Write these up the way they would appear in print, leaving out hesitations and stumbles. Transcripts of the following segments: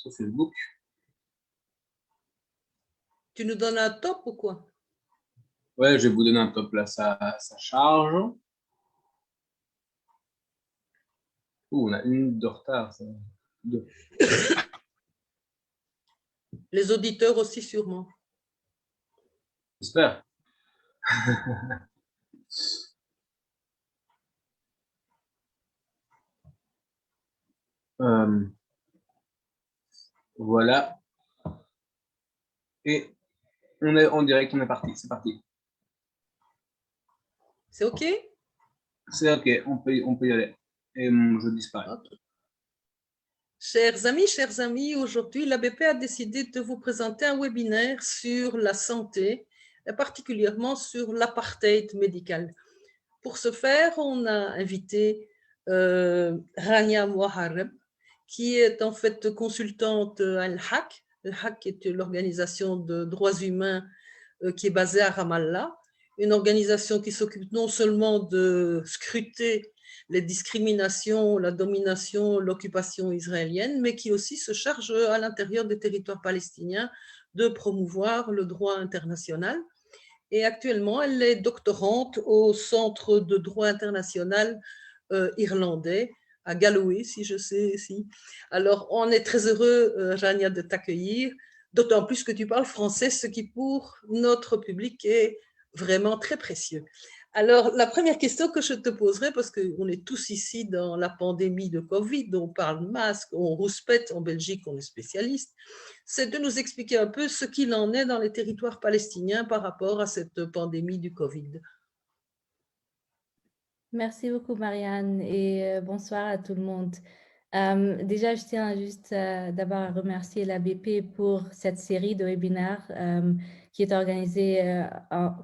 sur Facebook. Tu nous donnes un top ou quoi? Ouais, je vais vous donner un top là, ça charge. On a 1 minute de retard. Ça. Les auditeurs aussi sûrement. J'espère. Voilà. Et on est en direct, on est parti. C'est parti. C'est OK? C'est OK, on peut y aller. Et je disparais. Okay. Chers amis, aujourd'hui, l'ABP a décidé de vous présenter un webinaire sur la santé, et particulièrement sur l'apartheid médical. Pour ce faire, on a invité Rania Moharrem, qui est en fait consultante à Al-Haq. Al-Haq est l'organisation de droits humains qui est basée à Ramallah, une organisation qui s'occupe non seulement de scruter les discriminations, la domination, l'occupation israélienne, mais qui aussi se charge à l'intérieur des territoires palestiniens de promouvoir le droit international. Et actuellement, elle est doctorante au Centre de droit international irlandais, à Galway, si je sais. Si. Alors, on est très heureux, Rania, de t'accueillir, d'autant plus que tu parles français, ce qui pour notre public est vraiment très précieux. Alors, la première question que je te poserai, parce qu'on est tous ici dans la pandémie de Covid, on parle masque, on rouspète, en Belgique, on est spécialiste, c'est de nous expliquer un peu ce qu'il en est dans les territoires palestiniens par rapport à cette pandémie du Covid. Merci beaucoup, Marianne, et bonsoir à tout le monde. Déjà, je tiens juste d'abord à remercier l'ABP pour cette série de webinaires qui est organisée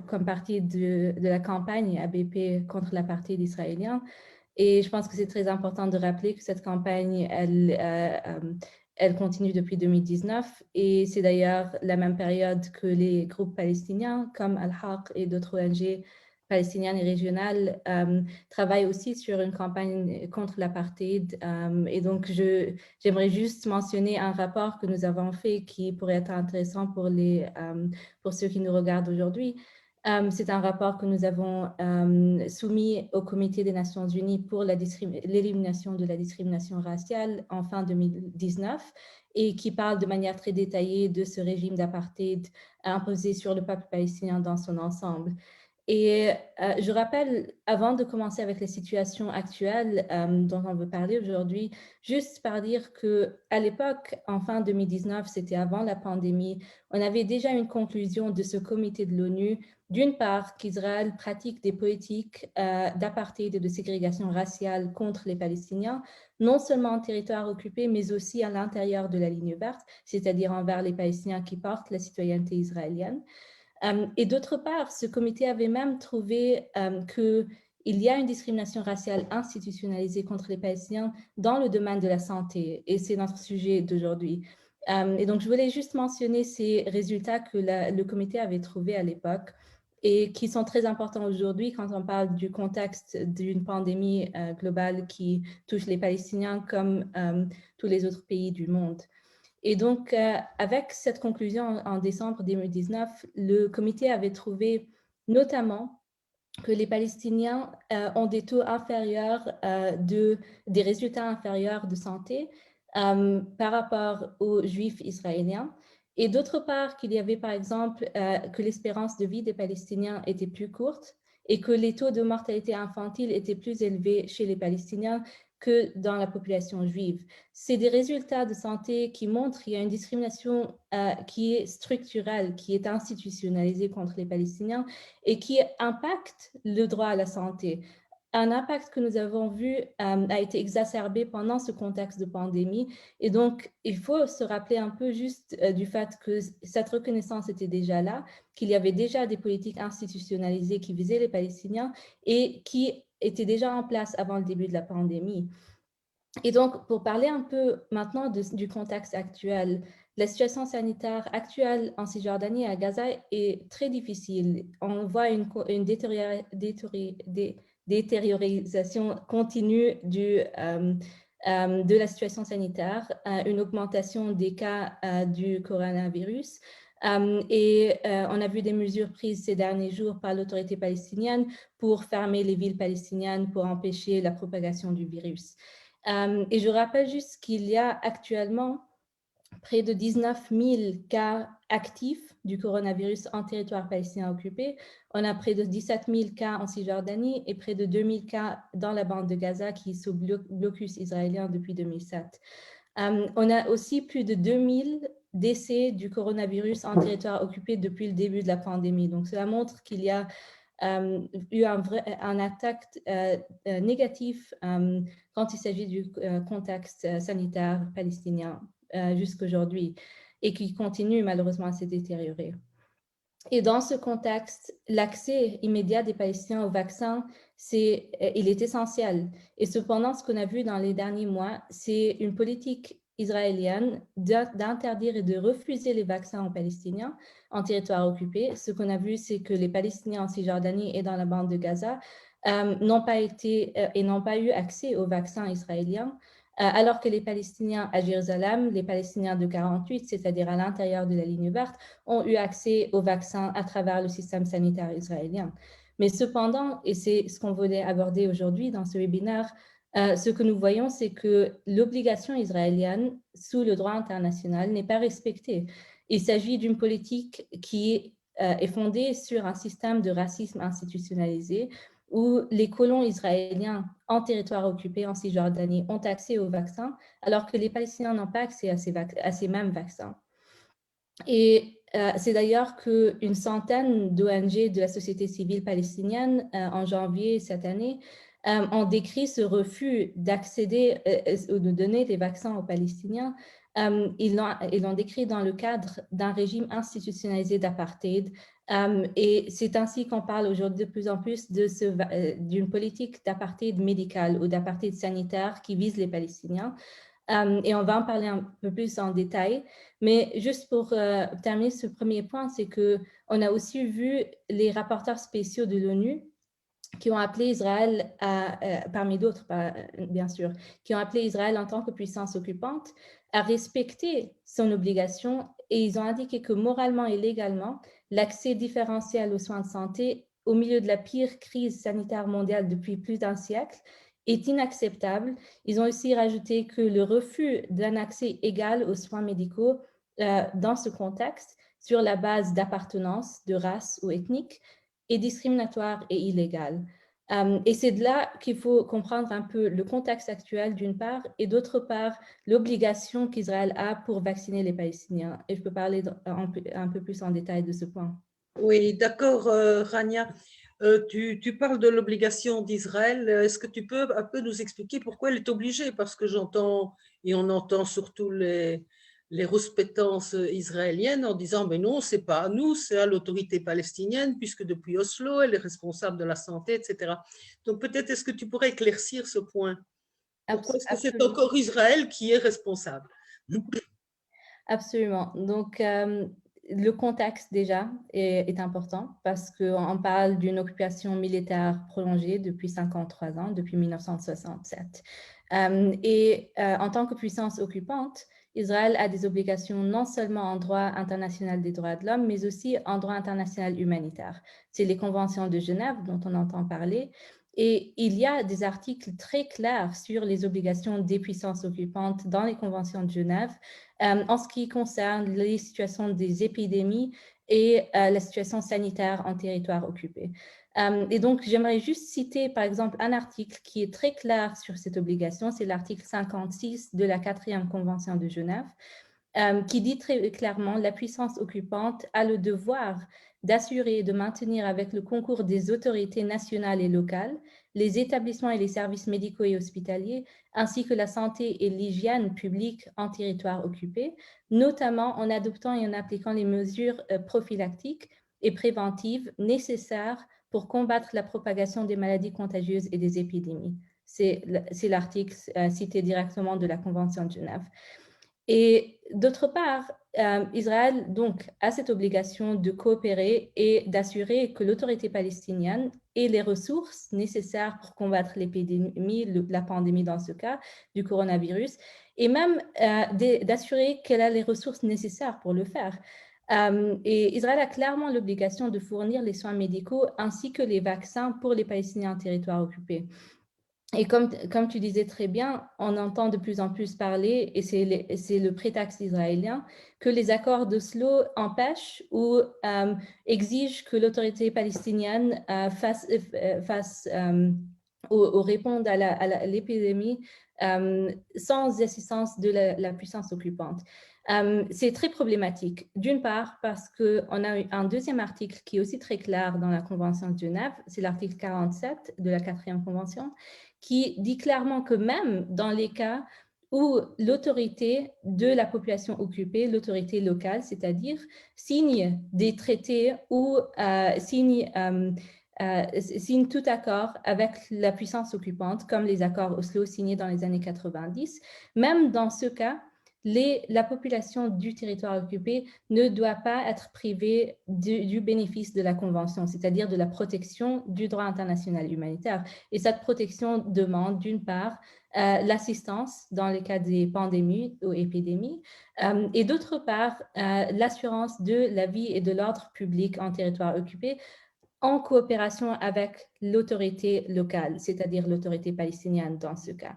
comme partie de la campagne ABP contre l'apartheid israélien. Et je pense que c'est très important de rappeler que cette campagne, elle continue depuis 2019 et c'est d'ailleurs la même période que les groupes palestiniens comme Al-Haq et d'autres ONG palestiniennes et régionales travaillent aussi sur une campagne contre l'apartheid. Et donc, j'aimerais juste mentionner un rapport que nous avons fait qui pourrait être intéressant pour ceux qui nous regardent aujourd'hui. C'est un rapport que nous avons soumis au Comité des Nations Unies pour l'élimination de la discrimination raciale en fin 2019 et qui parle de manière très détaillée de ce régime d'apartheid imposé sur le peuple palestinien dans son ensemble. Et je rappelle, avant de commencer avec les situations actuelles dont on veut parler aujourd'hui, juste par dire qu'à l'époque, en fin 2019, c'était avant la pandémie, on avait déjà une conclusion de ce comité de l'ONU, d'une part qu'Israël pratique des politiques d'apartheid et de ségrégation raciale contre les Palestiniens, non seulement en territoire occupé, mais aussi à l'intérieur de la ligne verte, c'est-à-dire envers les Palestiniens qui portent la citoyenneté israélienne. Et d'autre part, ce comité avait même trouvé qu'il y a une discrimination raciale institutionnalisée contre les Palestiniens dans le domaine de la santé, et c'est notre sujet d'aujourd'hui. Et donc, je voulais juste mentionner ces résultats que le comité avait trouvés à l'époque et qui sont très importants aujourd'hui quand on parle du contexte d'une pandémie globale qui touche les Palestiniens comme tous les autres pays du monde. Et donc, avec cette conclusion en décembre 2019, le comité avait trouvé notamment que les Palestiniens ont des taux inférieurs, des résultats inférieurs de santé par rapport aux Juifs israéliens. Et d'autre part, qu'il y avait par exemple que l'espérance de vie des Palestiniens était plus courte et que les taux de mortalité infantile étaient plus élevés chez les Palestiniens que dans la population juive. C'est des résultats de santé qui montrent qu'il y a une discrimination qui est structurelle, qui est institutionnalisée contre les Palestiniens et qui impacte le droit à la santé. Un impact que nous avons vu a été exacerbé pendant ce contexte de pandémie. Et donc, il faut se rappeler un peu juste du fait que cette reconnaissance était déjà là, qu'il y avait déjà des politiques institutionnalisées qui visaient les Palestiniens et qui étaient déjà en place avant le début de la pandémie. Et donc, pour parler un peu maintenant du contexte actuel, la situation sanitaire actuelle en Cisjordanie et à Gaza est très difficile. On voit une détériorisation continue de la situation sanitaire, une augmentation des cas du coronavirus. Et on a vu des mesures prises ces derniers jours par l'autorité palestinienne pour fermer les villes palestiniennes pour empêcher la propagation du virus. Et je rappelle juste qu'il y a actuellement près de 19 000 cas actifs du coronavirus en territoire palestinien occupé. On a près de 17 000 cas en Cisjordanie et près de 2 000 cas dans la bande de Gaza qui est sous blocus israélien depuis 2007. On a aussi plus de 2 000 décès du coronavirus en territoire occupé depuis le début de la pandémie. Donc, cela montre qu'il y a eu un attaque négatif quand il s'agit du contexte sanitaire palestinien jusqu'aujourd'hui et qui continue malheureusement à se détériorer. Et dans ce contexte, l'accès immédiat des Palestiniens au vaccin, il est essentiel. Et cependant, ce qu'on a vu dans les derniers mois, c'est une politique israélienne d'interdire et de refuser les vaccins aux Palestiniens en territoire occupé. Ce qu'on a vu, c'est que les Palestiniens en Cisjordanie et dans la bande de Gaza n'ont pas eu accès aux vaccins israéliens, alors que les Palestiniens à Jérusalem, les Palestiniens de 48, c'est-à-dire à l'intérieur de la ligne verte, ont eu accès aux vaccins à travers le système sanitaire israélien. Mais cependant, et c'est ce qu'on voulait aborder aujourd'hui dans ce webinaire, ce que nous voyons, c'est que l'obligation israélienne sous le droit international n'est pas respectée. Il s'agit d'une politique qui est fondée sur un système de racisme institutionnalisé où les colons israéliens en territoire occupé en Cisjordanie ont accès aux vaccins, alors que les Palestiniens n'ont pas accès à ces mêmes vaccins. Et c'est d'ailleurs qu'une centaine d'ONG de la société civile palestinienne, en janvier cette année, ont décrit ce refus d'accéder ou de donner des vaccins aux Palestiniens. Ils l'ont décrit dans le cadre d'un régime institutionnalisé d'apartheid. Et c'est ainsi qu'on parle aujourd'hui de plus en plus d'une politique d'apartheid médical ou d'apartheid sanitaire qui vise les Palestiniens. Et on va en parler un peu plus en détail. Mais juste pour terminer ce premier point, c'est qu'on a aussi vu les rapporteurs spéciaux de l'ONU qui ont appelé Israël, parmi d'autres bien sûr, qui ont appelé Israël en tant que puissance occupante à respecter son obligation, et ils ont indiqué que moralement et légalement, l'accès différentiel aux soins de santé au milieu de la pire crise sanitaire mondiale depuis plus d'un siècle est inacceptable. Ils ont aussi rajouté que le refus d'un accès égal aux soins médicaux dans ce contexte, sur la base d'appartenance, de race ou ethnique, est discriminatoire et illégal. Et c'est de là qu'il faut comprendre un peu le contexte actuel d'une part, et d'autre part, l'obligation qu'Israël a pour vacciner les Palestiniens. Et je peux parler un peu plus en détail de ce point. Oui, d'accord, Rania. Tu parles de l'obligation d'Israël. Est-ce que tu peux un peu nous expliquer pourquoi elle est obligée? Parce que j'entends, et on entend surtout les rouspétances israéliennes en disant mais non, c'est pas à nous, c'est à l'autorité palestinienne, puisque depuis Oslo, elle est responsable de la santé, etc. Donc peut-être est-ce que tu pourrais éclaircir ce point? Pourquoi est-ce que c'est encore Israël qui est responsable? Absolument. Donc, le contexte déjà est important parce qu'on parle d'une occupation militaire prolongée depuis 53 ans, depuis 1967. Et en tant que puissance occupante, Israël a des obligations non seulement en droit international des droits de l'homme, mais aussi en droit international humanitaire. C'est les conventions de Genève dont on entend parler. Et il y a des articles très clairs sur les obligations des puissances occupantes dans les conventions de Genève en ce qui concerne les situations des épidémies et la situation sanitaire en territoire occupé. Et donc, j'aimerais juste citer, par exemple, un article qui est très clair sur cette obligation, c'est l'article 56 de la 4e Convention de Genève, qui dit très clairement « La puissance occupante a le devoir d'assurer et de maintenir avec le concours des autorités nationales et locales les établissements et les services médicaux et hospitaliers, ainsi que la santé et l'hygiène publique en territoire occupé, notamment en adoptant et en appliquant les mesures prophylactiques et préventives nécessaires pour combattre la propagation des maladies contagieuses et des épidémies. » C'est l'article cité directement de la Convention de Genève. Et d'autre part, Israël donc a cette obligation de coopérer et d'assurer que l'autorité palestinienne ait les ressources nécessaires pour combattre l'épidémie, la pandémie dans ce cas, du coronavirus, et même d'assurer qu'elle a les ressources nécessaires pour le faire. Et Israël a clairement l'obligation de fournir les soins médicaux ainsi que les vaccins pour les Palestiniens en territoire occupé. Et comme tu disais très bien, on entend de plus en plus parler, et c'est le prétexte israélien, que les accords d'Oslo empêchent ou exigent que l'autorité palestinienne réponde à l'épidémie sans assistance de la puissance occupante. C'est très problématique, d'une part parce qu'on a un deuxième article qui est aussi très clair dans la Convention de Genève, c'est l'article 47 de la 4e Convention, qui dit clairement que même dans les cas où l'autorité de la population occupée, l'autorité locale, c'est-à-dire signe des traités ou signe tout accord avec la puissance occupante, comme les accords Oslo signés dans les années 90, même dans ce cas, la population du territoire occupé ne doit pas être privée du bénéfice de la Convention, c'est-à-dire de la protection du droit international humanitaire. Et cette protection demande, d'une part, l'assistance dans les cas des pandémies ou épidémies, et d'autre part, l'assurance de la vie et de l'ordre public en territoire occupé en coopération avec l'autorité locale, c'est-à-dire l'autorité palestinienne dans ce cas.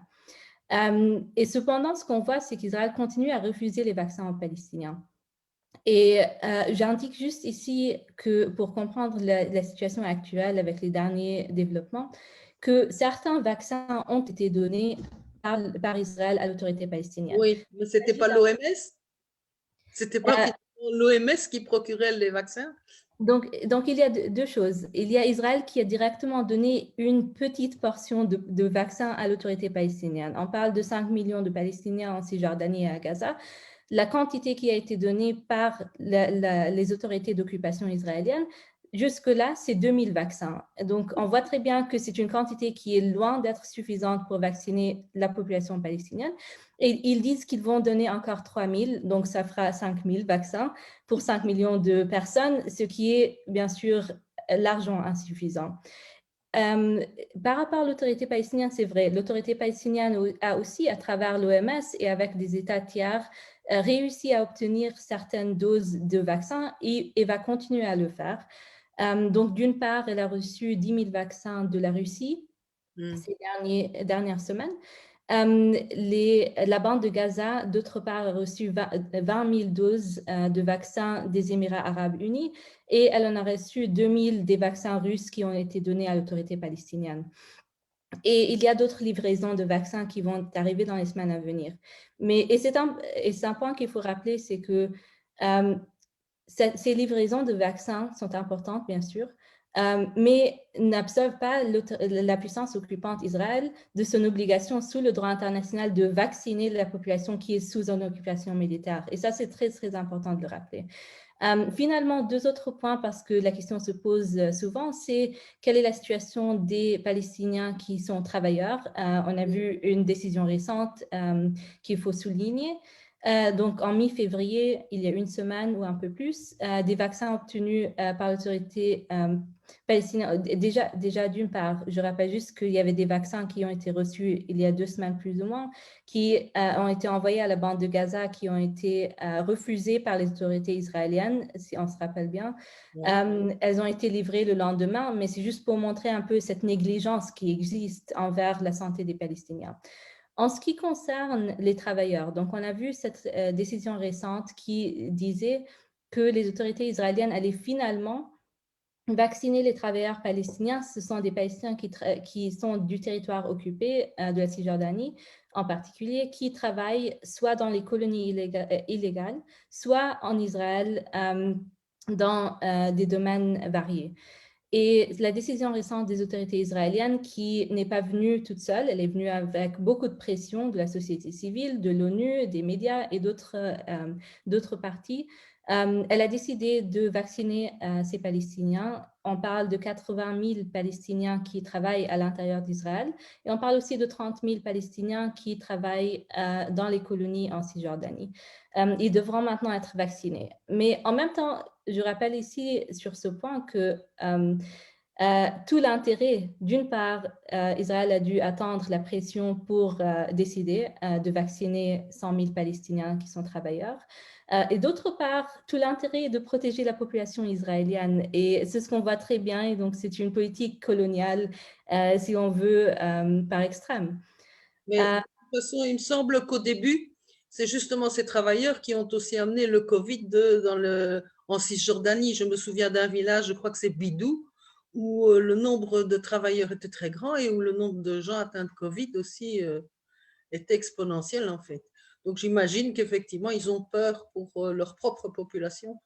Et cependant, ce qu'on voit, c'est qu'Israël continue à refuser les vaccins aux Palestiniens. Et j'indique juste ici que pour comprendre la situation actuelle avec les derniers développements, que certains vaccins ont été donnés par Israël à l'autorité palestinienne. Oui, mais ce n'était pas l'OMS? C'était pas l'OMS qui procurait les vaccins? Donc, il y a deux choses. Il y a Israël qui a directement donné une petite portion de vaccins à l'autorité palestinienne. On parle de 5 millions de Palestiniens en Cisjordanie et à Gaza. La quantité qui a été donnée par les autorités d'occupation israélienne, jusque-là, c'est 2000 vaccins. Donc, on voit très bien que c'est une quantité qui est loin d'être suffisante pour vacciner la population palestinienne. Et ils disent qu'ils vont donner encore 3000, donc ça fera 5000 vaccins pour 5 millions de personnes, ce qui est bien sûr largement insuffisant. Par rapport à l'autorité palestinienne, c'est vrai, l'autorité palestinienne a aussi, à travers l'OMS et avec des États tiers, réussi à obtenir certaines doses de vaccins et va continuer à le faire. Donc, d'une part, elle a reçu 10 000 vaccins de la Russie ces dernières semaines. La bande de Gaza, d'autre part, a reçu 20 000 doses de vaccins des Émirats arabes unis et elle en a reçu 2000 des vaccins russes qui ont été donnés à l'autorité palestinienne. Et il y a d'autres livraisons de vaccins qui vont arriver dans les semaines à venir. Et c'est un point qu'il faut rappeler, c'est que ces livraisons de vaccins sont importantes, bien sûr, mais n'absolvent pas la puissance occupante Israël de son obligation sous le droit international de vacciner la population qui est sous une occupation militaire. Et ça, c'est très, très important de le rappeler. Finalement, deux autres points, parce que la question se pose souvent, c'est quelle est la situation des Palestiniens qui sont travailleurs. On a vu une décision récente qu'il faut souligner. Donc, en mi-février, il y a une semaine ou un peu plus, des vaccins obtenus par l'autorité palestinienne. Déjà d'une part, je rappelle juste qu'il y avait des vaccins qui ont été reçus il y a 2 semaines plus ou moins, qui ont été envoyés à la bande de Gaza, qui ont été refusés par les autorités israéliennes, si on se rappelle bien. Elles ont été livrées le lendemain, mais c'est juste pour montrer un peu cette négligence qui existe envers la santé des Palestiniens. En ce qui concerne les travailleurs, donc on a vu cette décision récente qui disait que les autorités israéliennes allaient finalement vacciner les travailleurs palestiniens. Ce sont des Palestiniens qui sont du territoire occupé de la Cisjordanie en particulier, qui travaillent soit dans les colonies illégales, soit en Israël dans des domaines variés. Et la décision récente des autorités israéliennes, qui n'est pas venue toute seule, elle est venue avec beaucoup de pression de la société civile, de l'ONU, des médias et d'autres parties. Elle a décidé de vacciner ces Palestiniens. On parle de 80 000 Palestiniens qui travaillent à l'intérieur d'Israël et on parle aussi de 30 000 Palestiniens qui travaillent dans les colonies en Cisjordanie. Ils devront maintenant être vaccinés. Mais en même temps, je rappelle ici sur ce point que tout l'intérêt, d'une part, Israël a dû attendre la pression pour décider de vacciner 100 000 Palestiniens qui sont travailleurs. Et d'autre part, tout l'intérêt est de protéger la population israélienne. Et c'est ce qu'on voit très bien. Et donc, c'est une politique coloniale, si on veut, par extrême. Mais de toute façon, il me semble qu'au début, c'est justement ces travailleurs qui ont aussi amené le Covid en Cisjordanie. Je me souviens d'un village, je crois que c'est Bidou, où le nombre de travailleurs était très grand et où le nombre de gens atteints de Covid aussi était exponentiel en fait. Donc j'imagine qu'effectivement, ils ont peur pour leur propre population,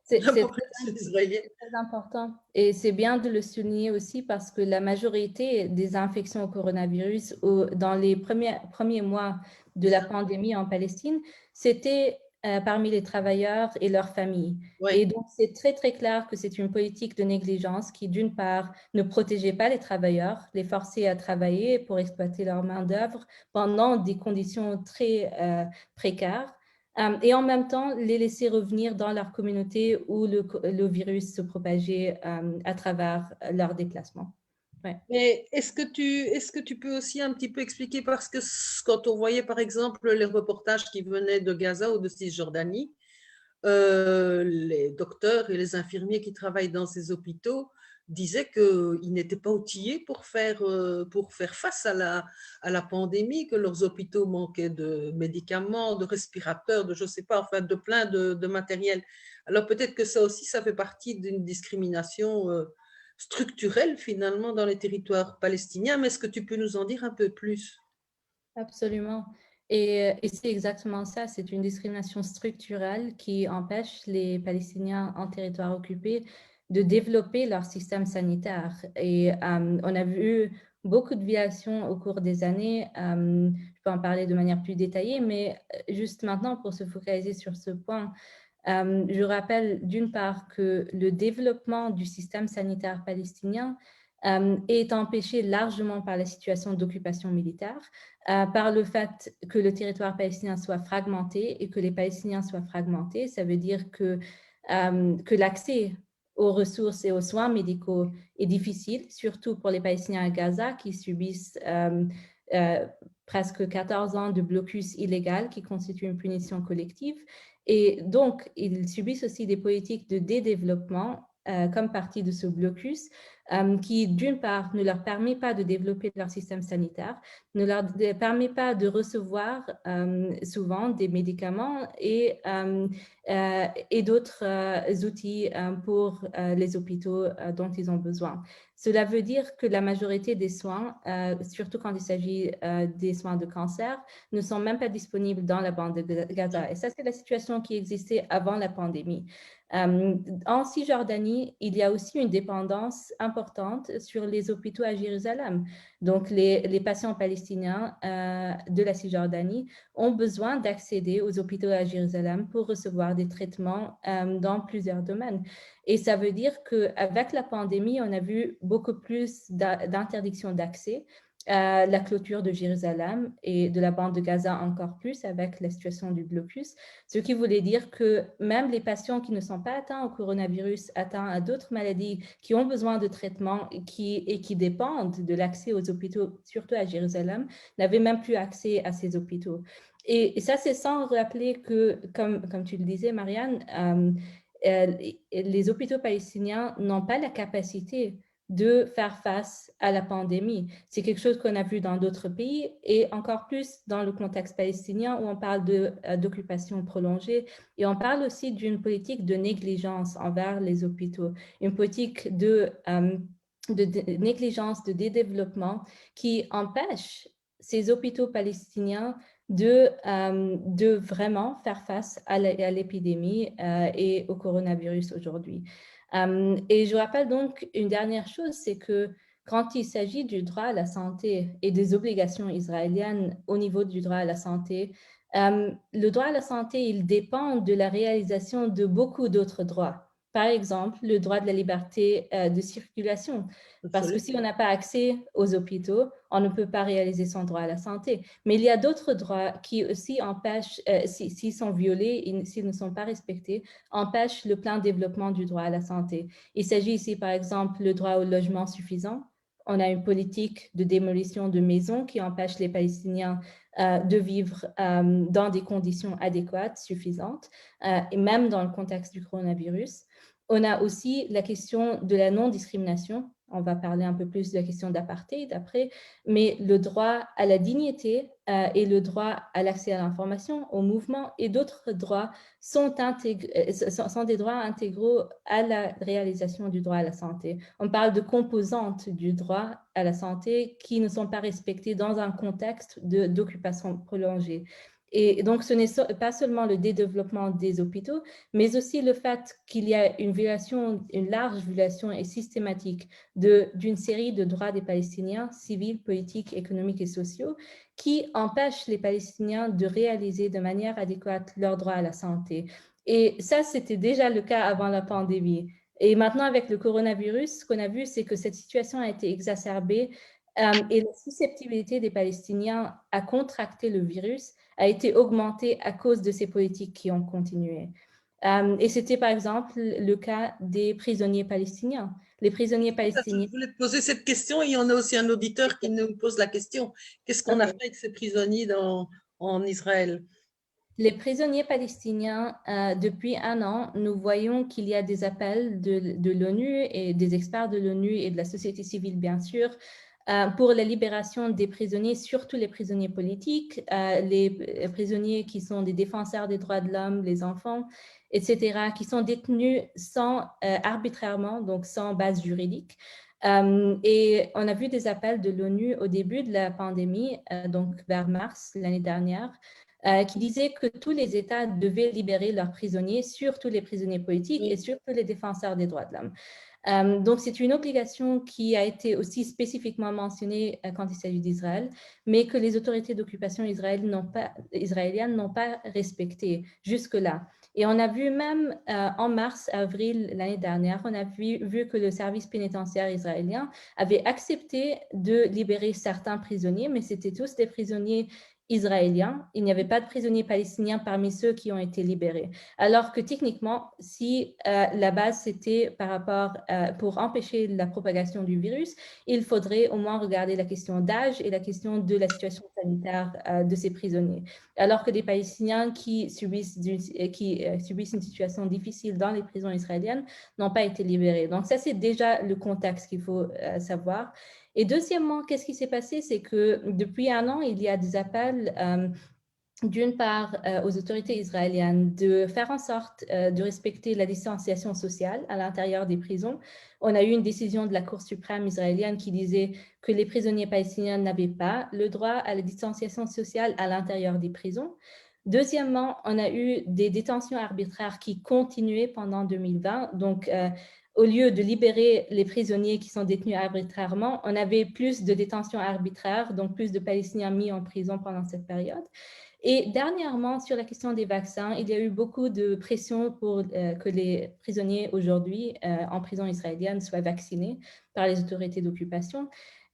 C'est la population israélienne. très important. Et c'est bien de le souligner aussi parce que la majorité des infections au coronavirus dans les premiers mois de la pandémie en Palestine, c'était parmi les travailleurs et leurs familles. Ouais. Et donc, c'est très, très clair que c'est une politique de négligence qui, d'une part, ne protégeait pas les travailleurs, les forçait à travailler pour exploiter leur main-d'œuvre pendant des conditions très précaires. Et en même temps, les laisser revenir dans leur communauté où le virus se propageait à travers leur déplacement. Ouais. Mais est-ce que tu peux aussi un petit peu expliquer, parce que quand on voyait par exemple les reportages qui venaient de Gaza ou de Cisjordanie, les docteurs et les infirmiers qui travaillent dans ces hôpitaux disaient qu'ils n'étaient pas outillés pour faire face à la pandémie, que leurs hôpitaux manquaient de médicaments, de respirateurs, de je ne sais pas, enfin de plein de matériel. Alors peut-être que ça aussi, ça fait partie d'une discrimination structurelle finalement dans les territoires palestiniens, mais est-ce que tu peux nous en dire un peu plus? Absolument. Et c'est exactement ça, c'est une discrimination structurelle qui empêche les Palestiniens en territoire occupé de développer leur système sanitaire. Et on a vu beaucoup de violations au cours des années. Je peux en parler de manière plus détaillée, mais juste maintenant, pour se focaliser sur ce point, je rappelle d'une part que le développement du système sanitaire palestinien est empêché largement par la situation d'occupation militaire, par le fait que le territoire palestinien soit fragmenté et que les Palestiniens soient fragmentés. Ça veut dire que l'accès aux ressources et aux soins médicaux est difficile, surtout pour les Palestiniens à Gaza qui subissent presque 14 ans de blocus illégal qui constitue une punition collective. Et donc, ils subissent aussi des politiques de dédéveloppement comme partie de ce blocus qui, d'une part, ne leur permet pas de développer leur système sanitaire, ne leur permet pas de recevoir souvent des médicaments et d'autres outils pour les hôpitaux dont ils ont besoin. Cela veut dire que la majorité des soins, surtout quand il s'agit des soins de cancer, ne sont même pas disponibles dans la bande de Gaza. Et ça, c'est la situation qui existait avant la pandémie. En Cisjordanie, il y a aussi une dépendance importante sur les hôpitaux à Jérusalem. Donc, les patients palestiniens de la Cisjordanie ont besoin d'accéder aux hôpitaux à Jérusalem pour recevoir des traitements dans plusieurs domaines. Et ça veut dire qu'avec la pandémie, on a vu beaucoup plus d'interdictions d'accès. La clôture de Jérusalem et de la bande de Gaza encore plus avec la situation du blocus, ce qui voulait dire que même les patients qui ne sont pas atteints au coronavirus, atteints à d'autres maladies, qui ont besoin de traitement et qui dépendent de l'accès aux hôpitaux, surtout à Jérusalem, n'avaient même plus accès à ces hôpitaux. Et ça, c'est sans rappeler que, comme tu le disais, Marianne, les hôpitaux palestiniens n'ont pas la capacité de faire face à la pandémie. C'est quelque chose qu'on a vu dans d'autres pays et encore plus dans le contexte palestinien où on parle d'occupation prolongée et on parle aussi d'une politique de négligence envers les hôpitaux, une politique de négligence, de développement qui empêche ces hôpitaux palestiniens de vraiment faire face à l'épidémie et au coronavirus aujourd'hui. Et je rappelle donc une dernière chose, c'est que quand il s'agit du droit à la santé et des obligations israéliennes au niveau du droit à la santé, le droit à la santé, il dépend de la réalisation de beaucoup d'autres droits. Par exemple, le droit de la liberté de circulation. Parce que si on n'a pas accès aux hôpitaux, on ne peut pas réaliser son droit à la santé. Mais il y a d'autres droits qui aussi empêchent, s'ils sont violés et s'ils ne sont pas respectés, empêchent le plein développement du droit à la santé. Il s'agit ici, par exemple, le droit au logement suffisant. On a une politique de démolition de maisons qui empêche les Palestiniens de vivre dans des conditions adéquates, suffisantes, et même dans le contexte du coronavirus. On a aussi la question de la non-discrimination. On va parler un peu plus de la question d'apartheid après, mais le droit à la dignité et le droit à l'accès à l'information, au mouvement et d'autres droits sont des droits intégraux à la réalisation du droit à la santé. On parle de composantes du droit à la santé qui ne sont pas respectées dans un contexte d'occupation prolongée. Et donc, ce n'est pas seulement le développement des hôpitaux, mais aussi le fait qu'il y a une violation, une large violation et systématique d'une série de droits des Palestiniens, civils, politiques, économiques et sociaux, qui empêchent les Palestiniens de réaliser de manière adéquate leurs droits à la santé. Et ça, c'était déjà le cas avant la pandémie. Et maintenant, avec le coronavirus, ce qu'on a vu, c'est que cette situation a été exacerbée et la susceptibilité des Palestiniens à contracter le virus a été augmentée à cause de ces politiques qui ont continué. Et c'était par exemple le cas des prisonniers palestiniens. Les prisonniers palestiniens. Je voulais te poser cette question et il y en a aussi un auditeur qui nous pose la question. Qu'est-ce qu'on a fait avec ces prisonniers en Israël? Les prisonniers palestiniens, depuis un an, nous voyons qu'il y a des appels de l'ONU et des experts de l'ONU et de la société civile, bien sûr, pour la libération des prisonniers, surtout les prisonniers politiques, les prisonniers qui sont des défenseurs des droits de l'homme, les enfants, etc., qui sont détenus arbitrairement, donc sans base juridique. Et on a vu des appels de l'ONU au début de la pandémie, donc vers mars l'année dernière, qui disait que tous les États devaient libérer leurs prisonniers, surtout les prisonniers politiques et surtout les défenseurs des droits de l'homme. Donc, c'est une obligation qui a été aussi spécifiquement mentionnée quand il s'agit d'Israël, mais que les autorités d'occupation israéliennes n'ont pas respectée jusque-là. Et on a vu même en mars, avril l'année dernière, on a vu que le service pénitentiaire israélien avait accepté de libérer certains prisonniers, mais c'était tous des prisonniers israéliens. Il n'y avait pas de prisonniers palestiniens parmi ceux qui ont été libérés. Alors que techniquement, si la base c'était par rapport pour empêcher la propagation du virus, il faudrait au moins regarder la question d'âge et la question de la situation sanitaire de ces prisonniers. Alors que des Palestiniens qui subissent une situation difficile dans les prisons israéliennes n'ont pas été libérés. Donc ça, c'est déjà le contexte qu'il faut savoir. Et deuxièmement, qu'est-ce qui s'est passé? C'est que depuis un an, il y a des appels d'une part aux autorités israéliennes de faire en sorte de respecter la distanciation sociale à l'intérieur des prisons. On a eu une décision de la Cour suprême israélienne qui disait que les prisonniers palestiniens n'avaient pas le droit à la distanciation sociale à l'intérieur des prisons. Deuxièmement, on a eu des détentions arbitraires qui continuaient pendant 2020. Donc, au lieu de libérer les prisonniers qui sont détenus arbitrairement, on avait plus de détentions arbitraires, donc plus de Palestiniens mis en prison pendant cette période. Et dernièrement, sur la question des vaccins, il y a eu beaucoup de pression pour que les prisonniers aujourd'hui en prison israélienne soient vaccinés par les autorités d'occupation.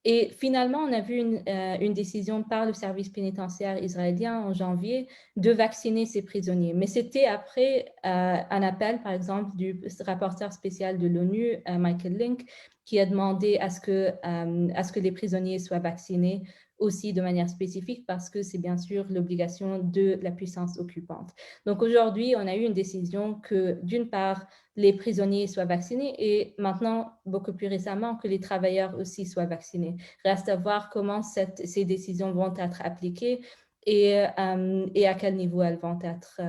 Et finalement, on a vu une décision par le service pénitentiaire israélien en janvier de vacciner ces prisonniers. Mais c'était après un appel, par exemple, du rapporteur spécial de l'ONU, Michael Lynk, qui a demandé à ce que les prisonniers soient vaccinés aussi de manière spécifique parce que c'est bien sûr l'obligation de la puissance occupante. Donc aujourd'hui, on a eu une décision que d'une part, les prisonniers soient vaccinés et maintenant, beaucoup plus récemment, que les travailleurs aussi soient vaccinés. Reste à voir comment ces décisions vont être appliquées et à quel niveau elles vont être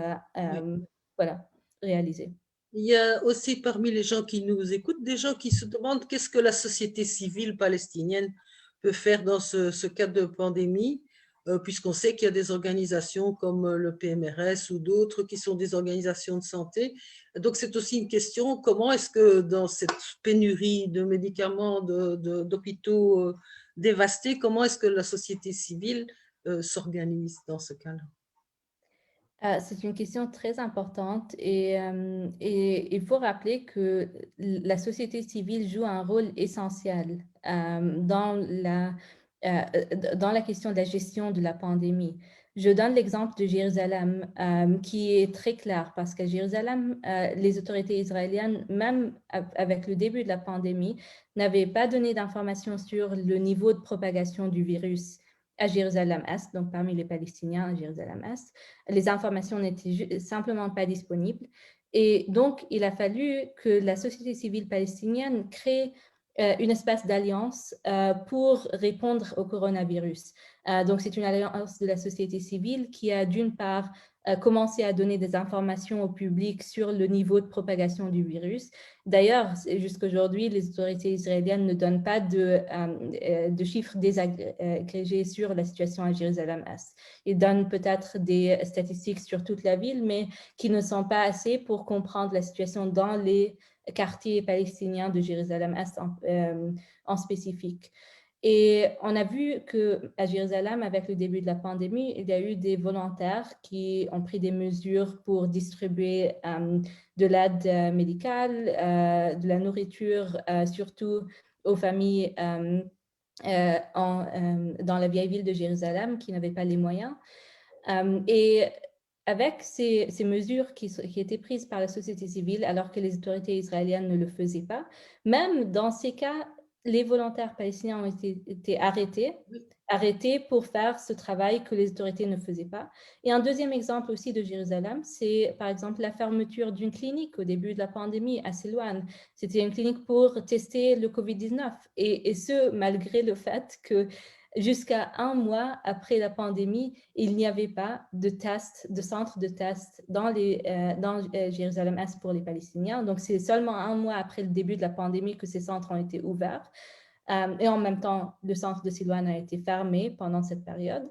réalisées. Il y a aussi parmi les gens qui nous écoutent des gens qui se demandent qu'est-ce que la société civile palestinienne peut faire dans ce cas de pandémie. puisqu'on sait qu'il y a des organisations comme le PMRS ou d'autres qui sont des organisations de santé. Donc, c'est aussi une question, comment est-ce que dans cette pénurie de médicaments, d'hôpitaux dévastés, comment est-ce que la société civile s'organise dans ce cas-là? C'est une question très importante et il faut rappeler que la société civile joue un rôle essentiel dans la question de la gestion de la pandémie. Je donne l'exemple de Jérusalem qui est très clair parce qu'à Jérusalem, les autorités israéliennes, même avec le début de la pandémie, n'avaient pas donné d'informations sur le niveau de propagation du virus à Jérusalem-Est, donc parmi les Palestiniens à Jérusalem-Est. Les informations n'étaient simplement pas disponibles. Et donc, il a fallu que la société civile palestinienne crée une espèce d'alliance pour répondre au coronavirus. Donc, c'est une alliance de la société civile qui a d'une part commencé à donner des informations au public sur le niveau de propagation du virus. D'ailleurs, jusqu'à aujourd'hui, les autorités israéliennes ne donnent pas de chiffres désagrégés sur la situation à Jérusalem-Est. Ils donnent peut-être des statistiques sur toute la ville, mais qui ne sont pas assez pour comprendre la situation dans les quartiers palestiniens de Jérusalem-Est en spécifique. Et on a vu qu'à Jérusalem, avec le début de la pandémie, il y a eu des volontaires qui ont pris des mesures pour distribuer de l'aide médicale, de la nourriture, surtout aux familles dans la vieille ville de Jérusalem qui n'avaient pas les moyens. Et avec ces mesures qui étaient prises par la société civile, alors que les autorités israéliennes ne le faisaient pas, même dans ces cas, les volontaires palestiniens ont été arrêtés pour faire ce travail que les autorités ne faisaient pas. Et un deuxième exemple aussi de Jérusalem, c'est par exemple la fermeture d'une clinique au début de la pandémie à Silouan. C'était une clinique pour tester le Covid-19 et ce, malgré le fait que jusqu'à un mois après la pandémie, il n'y avait pas de centre de tests dans Jérusalem-Est pour les Palestiniens. Donc, c'est seulement un mois après le début de la pandémie que ces centres ont été ouverts. Et en même temps, le centre de Silouan a été fermé pendant cette période.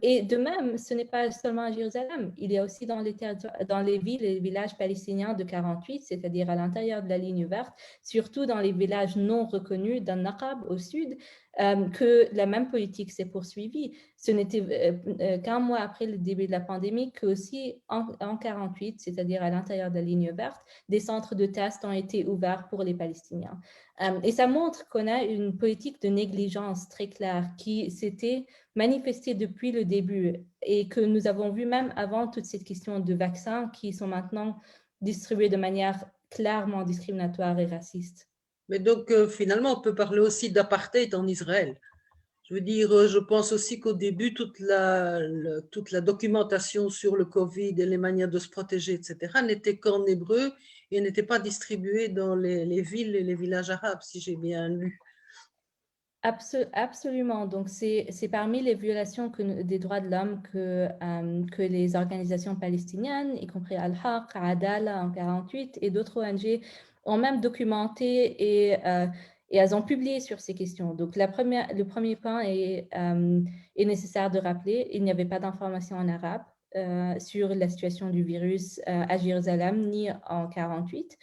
Et de même, ce n'est pas seulement à Jérusalem, il y a aussi dans les villes et les villages palestiniens de 48, c'est-à-dire à l'intérieur de la ligne verte, surtout dans les villages non reconnus d'An-Naqab au sud, que la même politique s'est poursuivie. Ce n'était qu'un mois après le début de la pandémie qu'aussi en 48, c'est-à-dire à l'intérieur de la ligne verte, des centres de tests ont été ouverts pour les Palestiniens. Et ça montre qu'on a une politique de négligence très claire qui s'était manifestée depuis le début et que nous avons vu même avant toute cette question de vaccins qui sont maintenant distribués de manière clairement discriminatoire et raciste. Mais donc, finalement, on peut parler aussi d'apartheid en Israël. Je veux dire, je pense aussi qu'au début, toute la documentation sur le Covid et les manières de se protéger, etc., n'était qu'en hébreu et n'était pas distribuée dans les villes et les villages arabes, si j'ai bien lu. Absolument. Donc, c'est parmi les violations des droits de l'homme que les organisations palestiniennes, y compris Al-Haq, Adala en 48 et d'autres ONG, ont même documenté et elles ont publié sur ces questions. Donc, le premier point est nécessaire de rappeler, il n'y avait pas d'informations en arabe sur la situation du virus à Jérusalem ni en 48.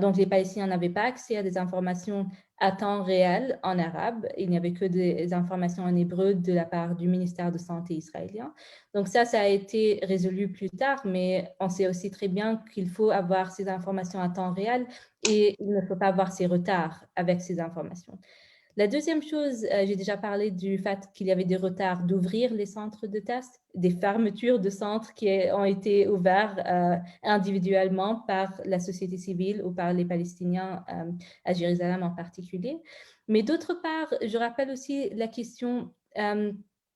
Donc, les Palestiniens n'avaient pas accès à des informations à temps réel en arabe. Il n'y avait que des informations en hébreu de la part du ministère de Santé israélien. Donc ça a été résolu plus tard, mais on sait aussi très bien qu'il faut avoir ces informations à temps réel et il ne faut pas avoir ces retards avec ces informations. La deuxième chose, j'ai déjà parlé du fait qu'il y avait des retards d'ouvrir les centres de tests, des fermetures de centres qui ont été ouverts individuellement par la société civile ou par les Palestiniens à Jérusalem en particulier. Mais d'autre part, je rappelle aussi la question de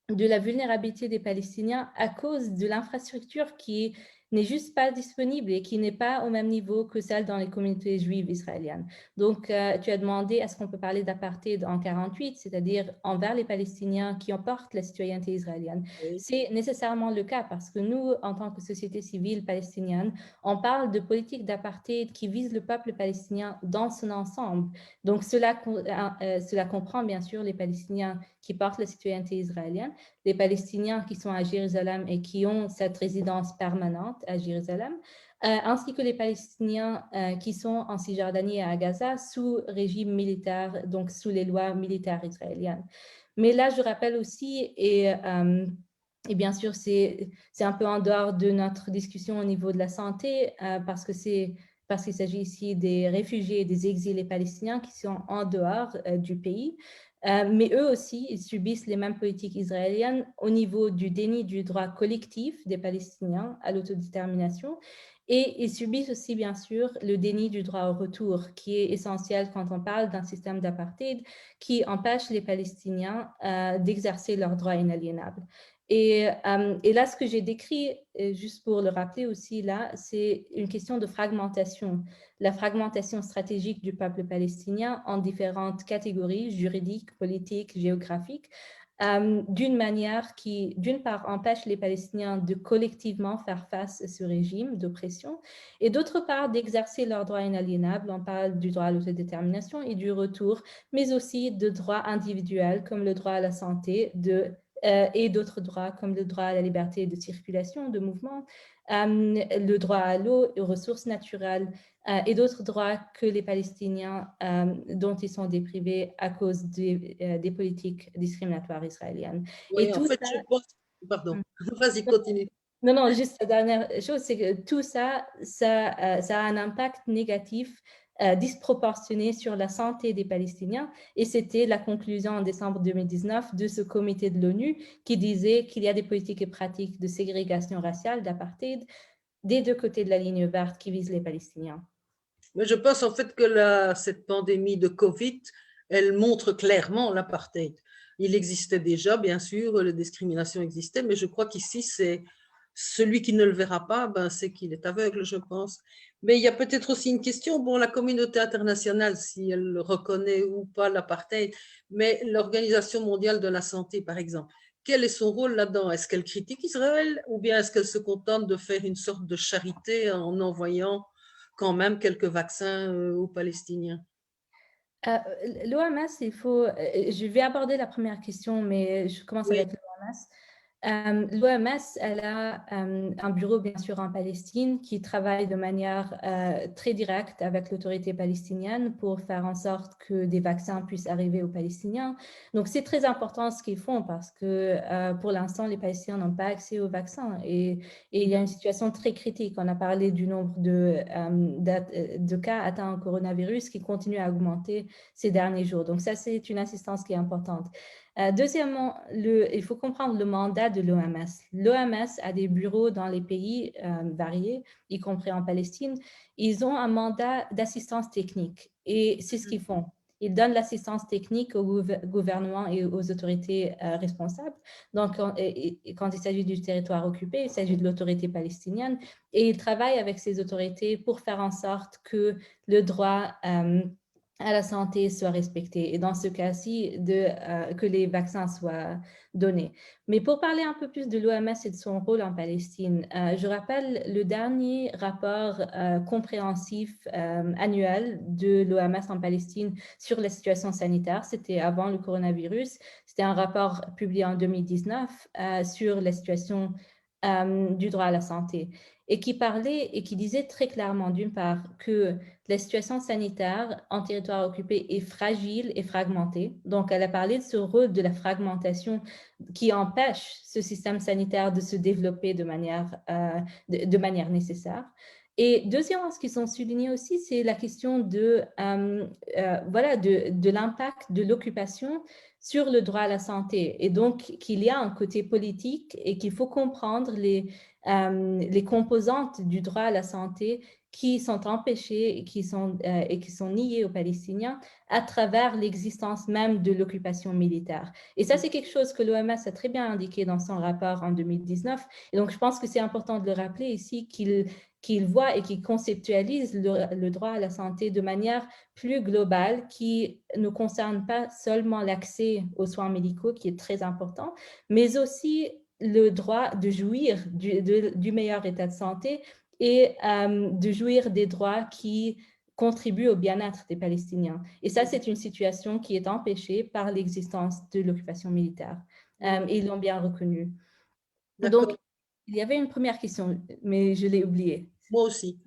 la vulnérabilité des Palestiniens à cause de l'infrastructure qui n'est juste pas disponible et qui n'est pas au même niveau que celle dans les communautés juives israéliennes. Donc, tu as demandé est-ce qu'on peut parler d'apartheid en 48, c'est-à-dire envers les Palestiniens qui emportent la citoyenneté israélienne. Oui. C'est nécessairement le cas parce que nous, en tant que société civile palestinienne, on parle de politique d'apartheid qui vise le peuple palestinien dans son ensemble. Donc, cela comprend bien sûr les Palestiniens qui portent la citoyenneté israélienne, les Palestiniens qui sont à Jérusalem et qui ont cette résidence permanente à Jérusalem, ainsi que les Palestiniens qui sont en Cisjordanie et à Gaza sous régime militaire, donc sous les lois militaires israéliennes. Mais là, je rappelle aussi, et bien sûr, c'est un peu en dehors de notre discussion au niveau de la santé, parce qu'il s'agit ici des réfugiés et des exilés palestiniens qui sont en dehors du pays. Mais eux aussi, ils subissent les mêmes politiques israéliennes au niveau du déni du droit collectif des Palestiniens à l'autodétermination. Et ils subissent aussi, bien sûr, le déni du droit au retour, qui est essentiel quand on parle d'un système d'apartheid qui empêche les Palestiniens d'exercer leurs droits inaliénables. Et là, ce que j'ai décrit, juste pour le rappeler aussi là, c'est une question de fragmentation, la fragmentation stratégique du peuple palestinien en différentes catégories juridiques, politiques, géographiques, d'une manière qui, d'une part, empêche les Palestiniens de collectivement faire face à ce régime d'oppression et d'autre part, d'exercer leurs droits inaliénables. On parle du droit à l'autodétermination et du retour, mais aussi de droits individuels comme le droit à la santé et d'autres droits comme le droit à la liberté de circulation, de mouvement, le droit à l'eau, aux ressources naturelles et d'autres droits que les Palestiniens dont ils sont déprivés à cause des politiques discriminatoires israéliennes. Oui, Et en tout fait, ça, je pense... Pardon, vas-y, continue. non, juste la dernière chose, c'est que tout ça, ça a un impact négatif disproportionné sur la santé des Palestiniens. Et c'était la conclusion en décembre 2019 de ce comité de l'ONU qui disait qu'il y a des politiques et pratiques de ségrégation raciale, d'apartheid, des deux côtés de la ligne verte qui visent les Palestiniens. Mais je pense en fait que cette pandémie de Covid, elle montre clairement l'apartheid. Il existait déjà, bien sûr, les discriminations existaient, mais je crois qu'ici, c'est celui qui ne le verra pas, ben, c'est qu'il est aveugle, je pense. Mais il y a peut-être aussi une question, bon, la communauté internationale, si elle reconnaît ou pas l'apartheid, mais l'Organisation mondiale de la santé, par exemple, quel est son rôle là-dedans? Est-ce qu'elle critique Israël ou bien est-ce qu'elle se contente de faire une sorte de charité en envoyant quand même quelques vaccins aux Palestiniens? L'OMS, je vais aborder la première question, mais je commence Oui, avec l'OMS. L'OMS, elle a un bureau, bien sûr, en Palestine qui travaille de manière très directe avec l'autorité palestinienne pour faire en sorte que des vaccins puissent arriver aux Palestiniens. Donc, c'est très important ce qu'ils font parce que pour l'instant, les Palestiniens n'ont pas accès aux vaccins et il y a une situation très critique. On a parlé du nombre de cas atteints au coronavirus qui continue à augmenter ces derniers jours. Donc, ça, c'est une assistance qui est importante. Deuxièmement, il faut comprendre le mandat de l'OMS. L'OMS a des bureaux dans les pays variés, y compris en Palestine. Ils ont un mandat d'assistance technique et c'est ce qu'ils font. Ils donnent l'assistance technique au gouvernement et aux autorités responsables. Donc, quand il s'agit du territoire occupé, il s'agit de l'autorité palestinienne et ils travaillent avec ces autorités pour faire en sorte que le droit à la santé soit respectée et dans ce cas-ci, que les vaccins soient donnés. Mais pour parler un peu plus de l'OMS et de son rôle en Palestine, je rappelle le dernier rapport compréhensif annuel de l'OMS en Palestine sur la situation sanitaire. C'était avant le coronavirus. C'était un rapport publié en 2019 sur la situation du droit à la santé et qui parlait et qui disait très clairement, d'une part, que la situation sanitaire en territoire occupé est fragile et fragmentée. Donc, elle a parlé de ce rôle de la fragmentation qui empêche ce système sanitaire de se développer de manière nécessaire. Et deuxièmement, ce qu'ils ont souligné aussi, c'est la question de l'impact de l'occupation sur le droit à la santé. Et donc, qu'il y a un côté politique et qu'il faut comprendre les composantes du droit à la santé qui sont empêchées et qui sont niées aux Palestiniens à travers l'existence même de l'occupation militaire. Et ça, c'est quelque chose que l'OMS a très bien indiqué dans son rapport en 2019. Et donc, je pense que c'est important de le rappeler ici qu'il voit et qu'il conceptualise le droit à la santé de manière plus globale qui ne concerne pas seulement l'accès aux soins médicaux, qui est très important, mais aussi le droit de jouir du meilleur état de santé et de jouir des droits qui contribuent au bien-être des Palestiniens. Et ça, c'est une situation qui est empêchée par l'existence de l'occupation militaire. Et ils l'ont bien reconnu. Donc, il y avait une première question, mais je l'ai oubliée. Moi aussi.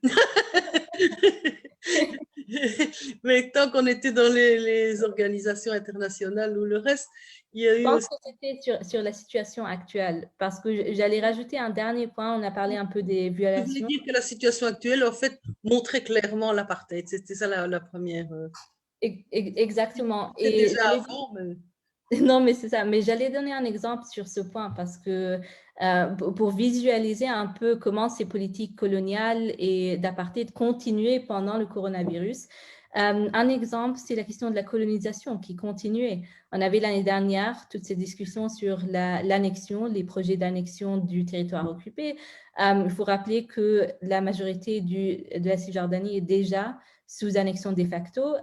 Mais tant qu'on était dans les organisations internationales ou le reste, il y a eu Je pense aussi... que c'était sur la situation actuelle, parce que j'allais rajouter un dernier point. On a parlé un peu des Je violations. voulais dire que la situation actuelle, en fait, montrait clairement l'apartheid. C'était ça la première. Exactement. C'est Et déjà avant, mais... non, mais c'est ça. Mais j'allais donner un exemple sur ce point parce que pour visualiser un peu comment ces politiques coloniales et d'apartheid continuaient pendant le coronavirus. Un exemple, c'est la question de la colonisation qui continuait. On avait l'année dernière toutes ces discussions sur l'annexion, les projets d'annexion du territoire occupé. Il faut rappeler que la majorité de la Cisjordanie est déjà sous annexion de facto.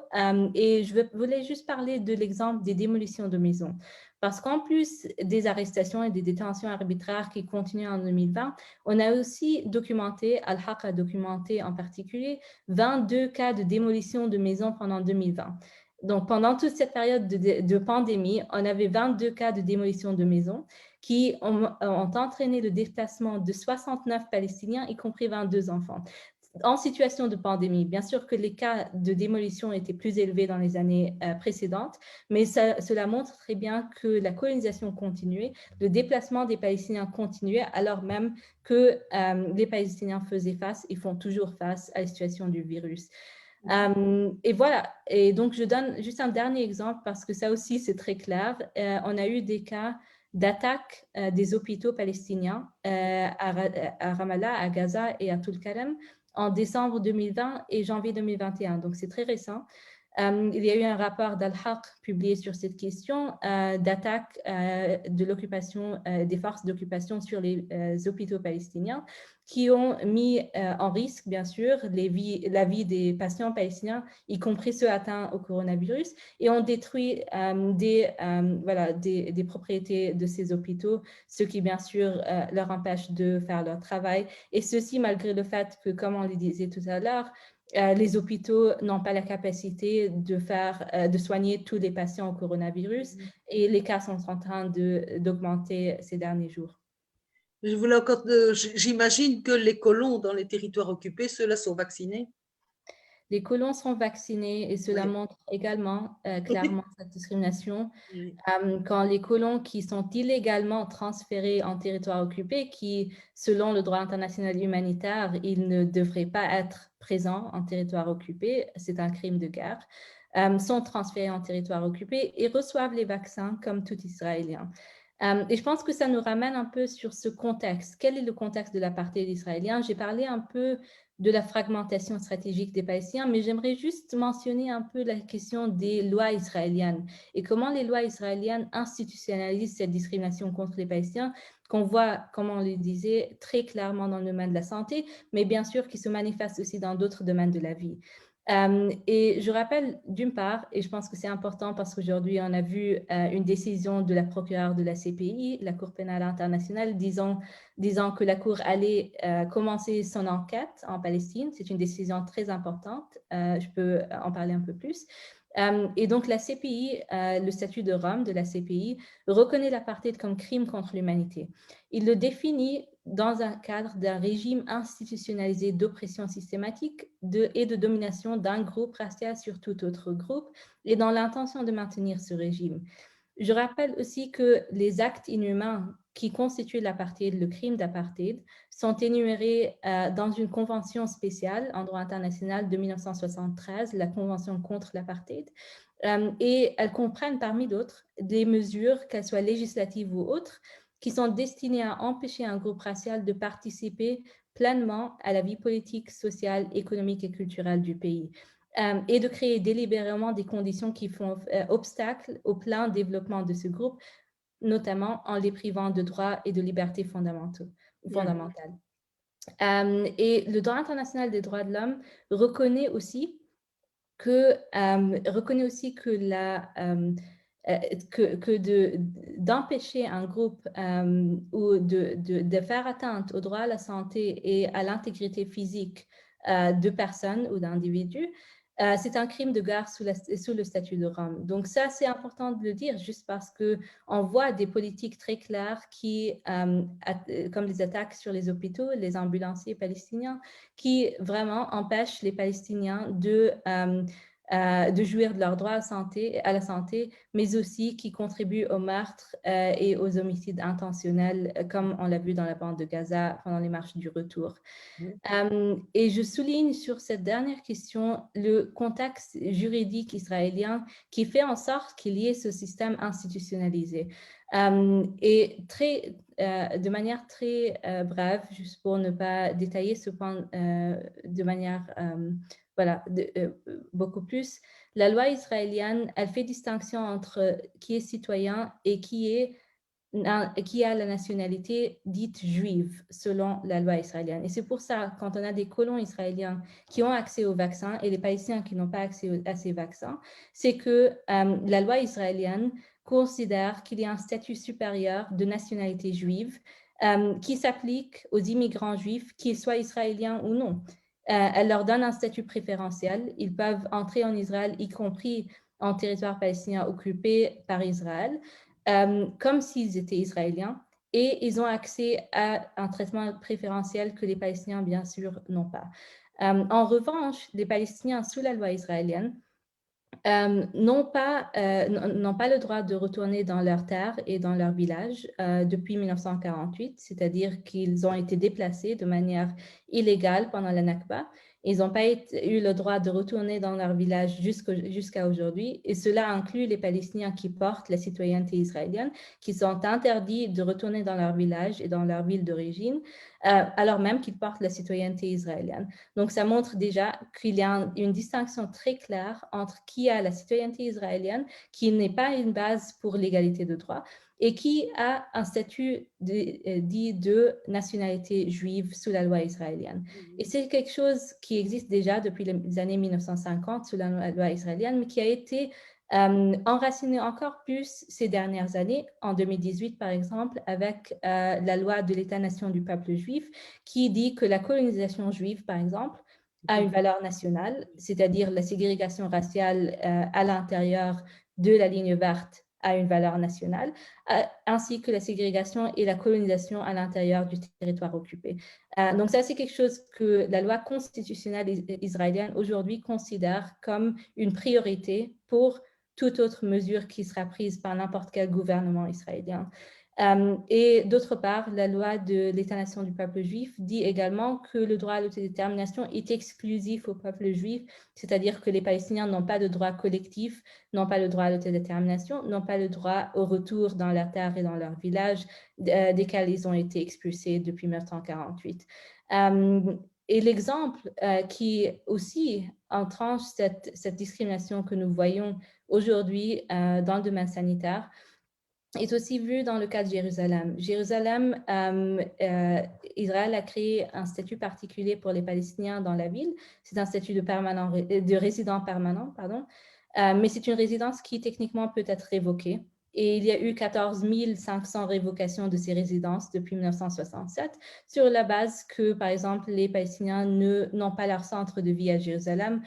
Et je voulais juste parler de l'exemple des démolitions de maisons. Parce qu'en plus des arrestations et des détentions arbitraires qui continuent en 2020, on a aussi documenté, Al-Haq a documenté en particulier, 22 cas de démolition de maisons pendant 2020. Donc, pendant toute cette période de pandémie, on avait 22 cas de démolition de maisons qui ont entraîné le déplacement de 69 Palestiniens, y compris 22 enfants. En situation de pandémie, bien sûr que les cas de démolition étaient plus élevés dans les années précédentes, mais cela montre très bien que la colonisation continuait, le déplacement des Palestiniens continuait, alors même que les Palestiniens faisaient face et font toujours face à la situation du virus. Et voilà, et donc je donne juste un dernier exemple parce que ça aussi c'est très clair. On a eu des cas d'attaque des hôpitaux palestiniens à Ramallah, à Gaza et à Tulkarem en décembre 2020 et janvier 2021. Donc, c'est très récent. Il y a eu un rapport d'Al-Haq publié sur cette question d'attaque de l'occupation, des forces d'occupation sur les hôpitaux palestiniens qui ont mis en risque, bien sûr, la vie des patients palestiniens, y compris ceux atteints au coronavirus, et ont détruit des propriétés de ces hôpitaux, ce qui, bien sûr, leur empêche de faire leur travail. Et ceci, malgré le fait que, comme on le disait tout à l'heure, les hôpitaux n'ont pas la capacité de soigner tous les patients au coronavirus et les cas sont en train d'augmenter ces derniers jours. Je voulais encore, j'imagine que les colons dans les territoires occupés, ceux-là sont vaccinés. Les colons sont vaccinés et cela montre également clairement cette discrimination. Quand les colons qui sont illégalement transférés en territoire occupé, qui, selon le droit international humanitaire, ils ne devraient pas être présents en territoire occupé, c'est un crime de guerre, sont transférés en territoire occupé et reçoivent les vaccins comme tout Israélien. Et je pense que ça nous ramène un peu sur ce contexte. Quel est le contexte de l'apartheid israélien? J'ai parlé un peu de la fragmentation stratégique des Palestiniens, mais j'aimerais juste mentionner un peu la question des lois israéliennes et comment les lois israéliennes institutionnalisent cette discrimination contre les Palestiniens, qu'on voit, comme on le disait, très clairement dans le domaine de la santé, mais bien sûr qui se manifeste aussi dans d'autres domaines de la vie. Et je rappelle d'une part, et je pense que c'est important parce qu'aujourd'hui on a vu une décision de la procureure de la CPI, la Cour pénale internationale, disant que la Cour allait commencer son enquête en Palestine. C'est une décision très importante, je peux en parler un peu plus. Et donc la CPI, le statut de Rome de la CPI, reconnaît l'apartheid comme crime contre l'humanité. Il le définit dans un cadre d'un régime institutionnalisé d'oppression systématique et de domination d'un groupe racial sur tout autre groupe et dans l'intention de maintenir ce régime. Je rappelle aussi que les actes inhumains qui constituent l'apartheid, le crime d'apartheid, sont énumérés dans une convention spéciale en droit international de 1973, la Convention contre l'apartheid, et elles comprennent parmi d'autres des mesures, qu'elles soient législatives ou autres, qui sont destinées à empêcher un groupe racial de participer pleinement à la vie politique, sociale, économique et culturelle du pays. Et de créer délibérément des conditions qui font obstacle au plein développement de ce groupe, notamment en les privant de droits et de libertés fondamentales. Et le droit international des droits de l'homme reconnaît aussi que d'empêcher un groupe ou de faire atteinte au droit à la santé et à l'intégrité physique de personnes ou d'individus c'est un crime de guerre sous le statut de Rome. Donc ça, c'est important de le dire, juste parce qu'on voit des politiques très claires qui, comme les attaques sur les hôpitaux, les ambulanciers palestiniens, qui vraiment empêchent les Palestiniens de jouir de leur droit à la santé, mais aussi qui contribuent aux meurtres et aux homicides intentionnels, comme on l'a vu dans la bande de Gaza pendant les marches du retour. Et je souligne sur cette dernière question le contexte juridique israélien qui fait en sorte qu'il y ait ce système institutionnalisé. Et de manière très brève, juste pour ne pas détailler ce point de manière beaucoup plus, la loi israélienne, elle fait distinction entre qui est citoyen et qui a la nationalité dite juive selon la loi israélienne. Et c'est pour ça, quand on a des colons israéliens qui ont accès aux vaccins et les Palestiniens qui n'ont pas accès à ces vaccins, c'est que la loi israélienne considère qu'il y a un statut supérieur de nationalité juive qui s'applique aux immigrants juifs, qu'ils soient israéliens ou non. Elle leur donne un statut préférentiel. Ils peuvent entrer en Israël, y compris en territoire palestinien occupé par Israël, comme s'ils étaient israéliens, et ils ont accès à un traitement préférentiel que les Palestiniens, bien sûr, n'ont pas. En revanche, les Palestiniens sous la loi israélienne n'ont pas le droit de retourner dans leur terre et dans leur village depuis 1948, c'est-à-dire qu'ils ont été déplacés de manière illégale pendant la Nakba. Ils n'ont pas eu le droit de retourner dans leur village jusqu'à aujourd'hui, et cela inclut les Palestiniens qui portent la citoyenneté israélienne, qui sont interdits de retourner dans leur village et dans leur ville d'origine, alors même qu'ils portent la citoyenneté israélienne. Donc, ça montre déjà qu'il y a une distinction très claire entre qui a la citoyenneté israélienne, qui n'est pas une base pour l'égalité de droit, et qui a un statut dit de nationalité juive sous la loi israélienne. Et c'est quelque chose qui existe déjà depuis les années 1950 sous la loi israélienne, mais qui a été enraciné encore plus ces dernières années, en 2018 par exemple, avec la loi de l'État-nation du peuple juif, qui dit que la colonisation juive, par exemple, a une valeur nationale, c'est-à-dire la ségrégation raciale à l'intérieur de la ligne verte a une valeur nationale, ainsi que la ségrégation et la colonisation à l'intérieur du territoire occupé. Donc ça, c'est quelque chose que la loi constitutionnelle israélienne aujourd'hui considère comme une priorité pour toute autre mesure qui sera prise par n'importe quel gouvernement israélien. Et d'autre part, la loi de l'État-nation du peuple juif dit également que le droit à l'autodétermination est exclusif au peuple juif, c'est-à-dire que les Palestiniens n'ont pas de droit collectif, n'ont pas le droit à l'autodétermination, n'ont pas le droit au retour dans leur terre et dans leur village desquels ils ont été expulsés depuis 1948. Et l'exemple qui aussi entranche cette discrimination que nous voyons aujourd'hui dans le domaine sanitaire est aussi vu dans le cas de Jérusalem. Israël a créé un statut particulier pour les Palestiniens dans la ville. C'est un statut de résident permanent, mais c'est une résidence qui techniquement peut être révoquée. Et il y a eu 14 500 révocations de ces résidences depuis 1967 sur la base que, par exemple, les Palestiniens n'ont pas leur centre de vie à Jérusalem.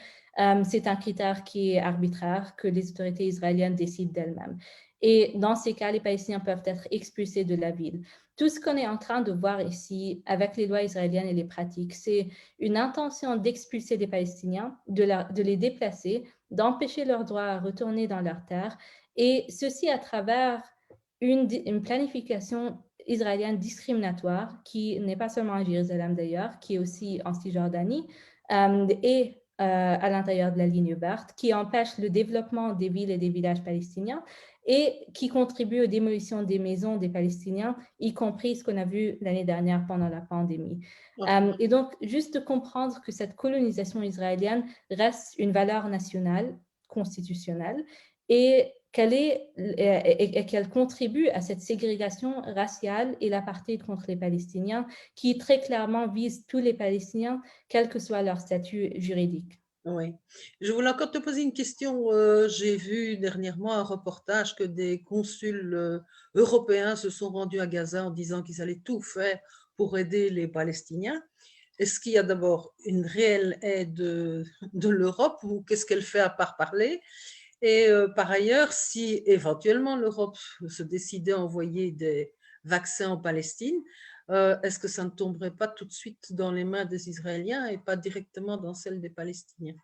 C'est un critère qui est arbitraire, que les autorités israéliennes décident d'elles-mêmes. Et dans ces cas, les Palestiniens peuvent être expulsés de la ville. Tout ce qu'on est en train de voir ici avec les lois israéliennes et les pratiques, c'est une intention d'expulser les Palestiniens, de les déplacer, d'empêcher leur droit à retourner dans leur terre, et ceci à travers une planification israélienne discriminatoire qui n'est pas seulement à Jérusalem d'ailleurs, qui est aussi en Cisjordanie et à l'intérieur de la ligne verte, qui empêche le développement des villes et des villages palestiniens et qui contribue aux démolitions des maisons des Palestiniens, y compris ce qu'on a vu l'année dernière pendant la pandémie. Et donc, juste de comprendre que cette colonisation israélienne reste une valeur nationale, constitutionnelle, et qu'elle contribue à cette ségrégation raciale et l'apartheid contre les Palestiniens, qui très clairement vise tous les Palestiniens, quel que soit leur statut juridique. Oui. Je voulais encore te poser une question. J'ai vu dernièrement un reportage que des consuls européens se sont rendus à Gaza en disant qu'ils allaient tout faire pour aider les Palestiniens. est-ce qu'il y a d'abord une réelle aide de l'Europe ou qu'est-ce qu'elle fait à part parler? Et par ailleurs, si éventuellement l'Europe se décidait à envoyer des vaccins en Palestine, est-ce que ça ne tomberait pas tout de suite dans les mains des Israéliens et pas directement dans celles des Palestiniens?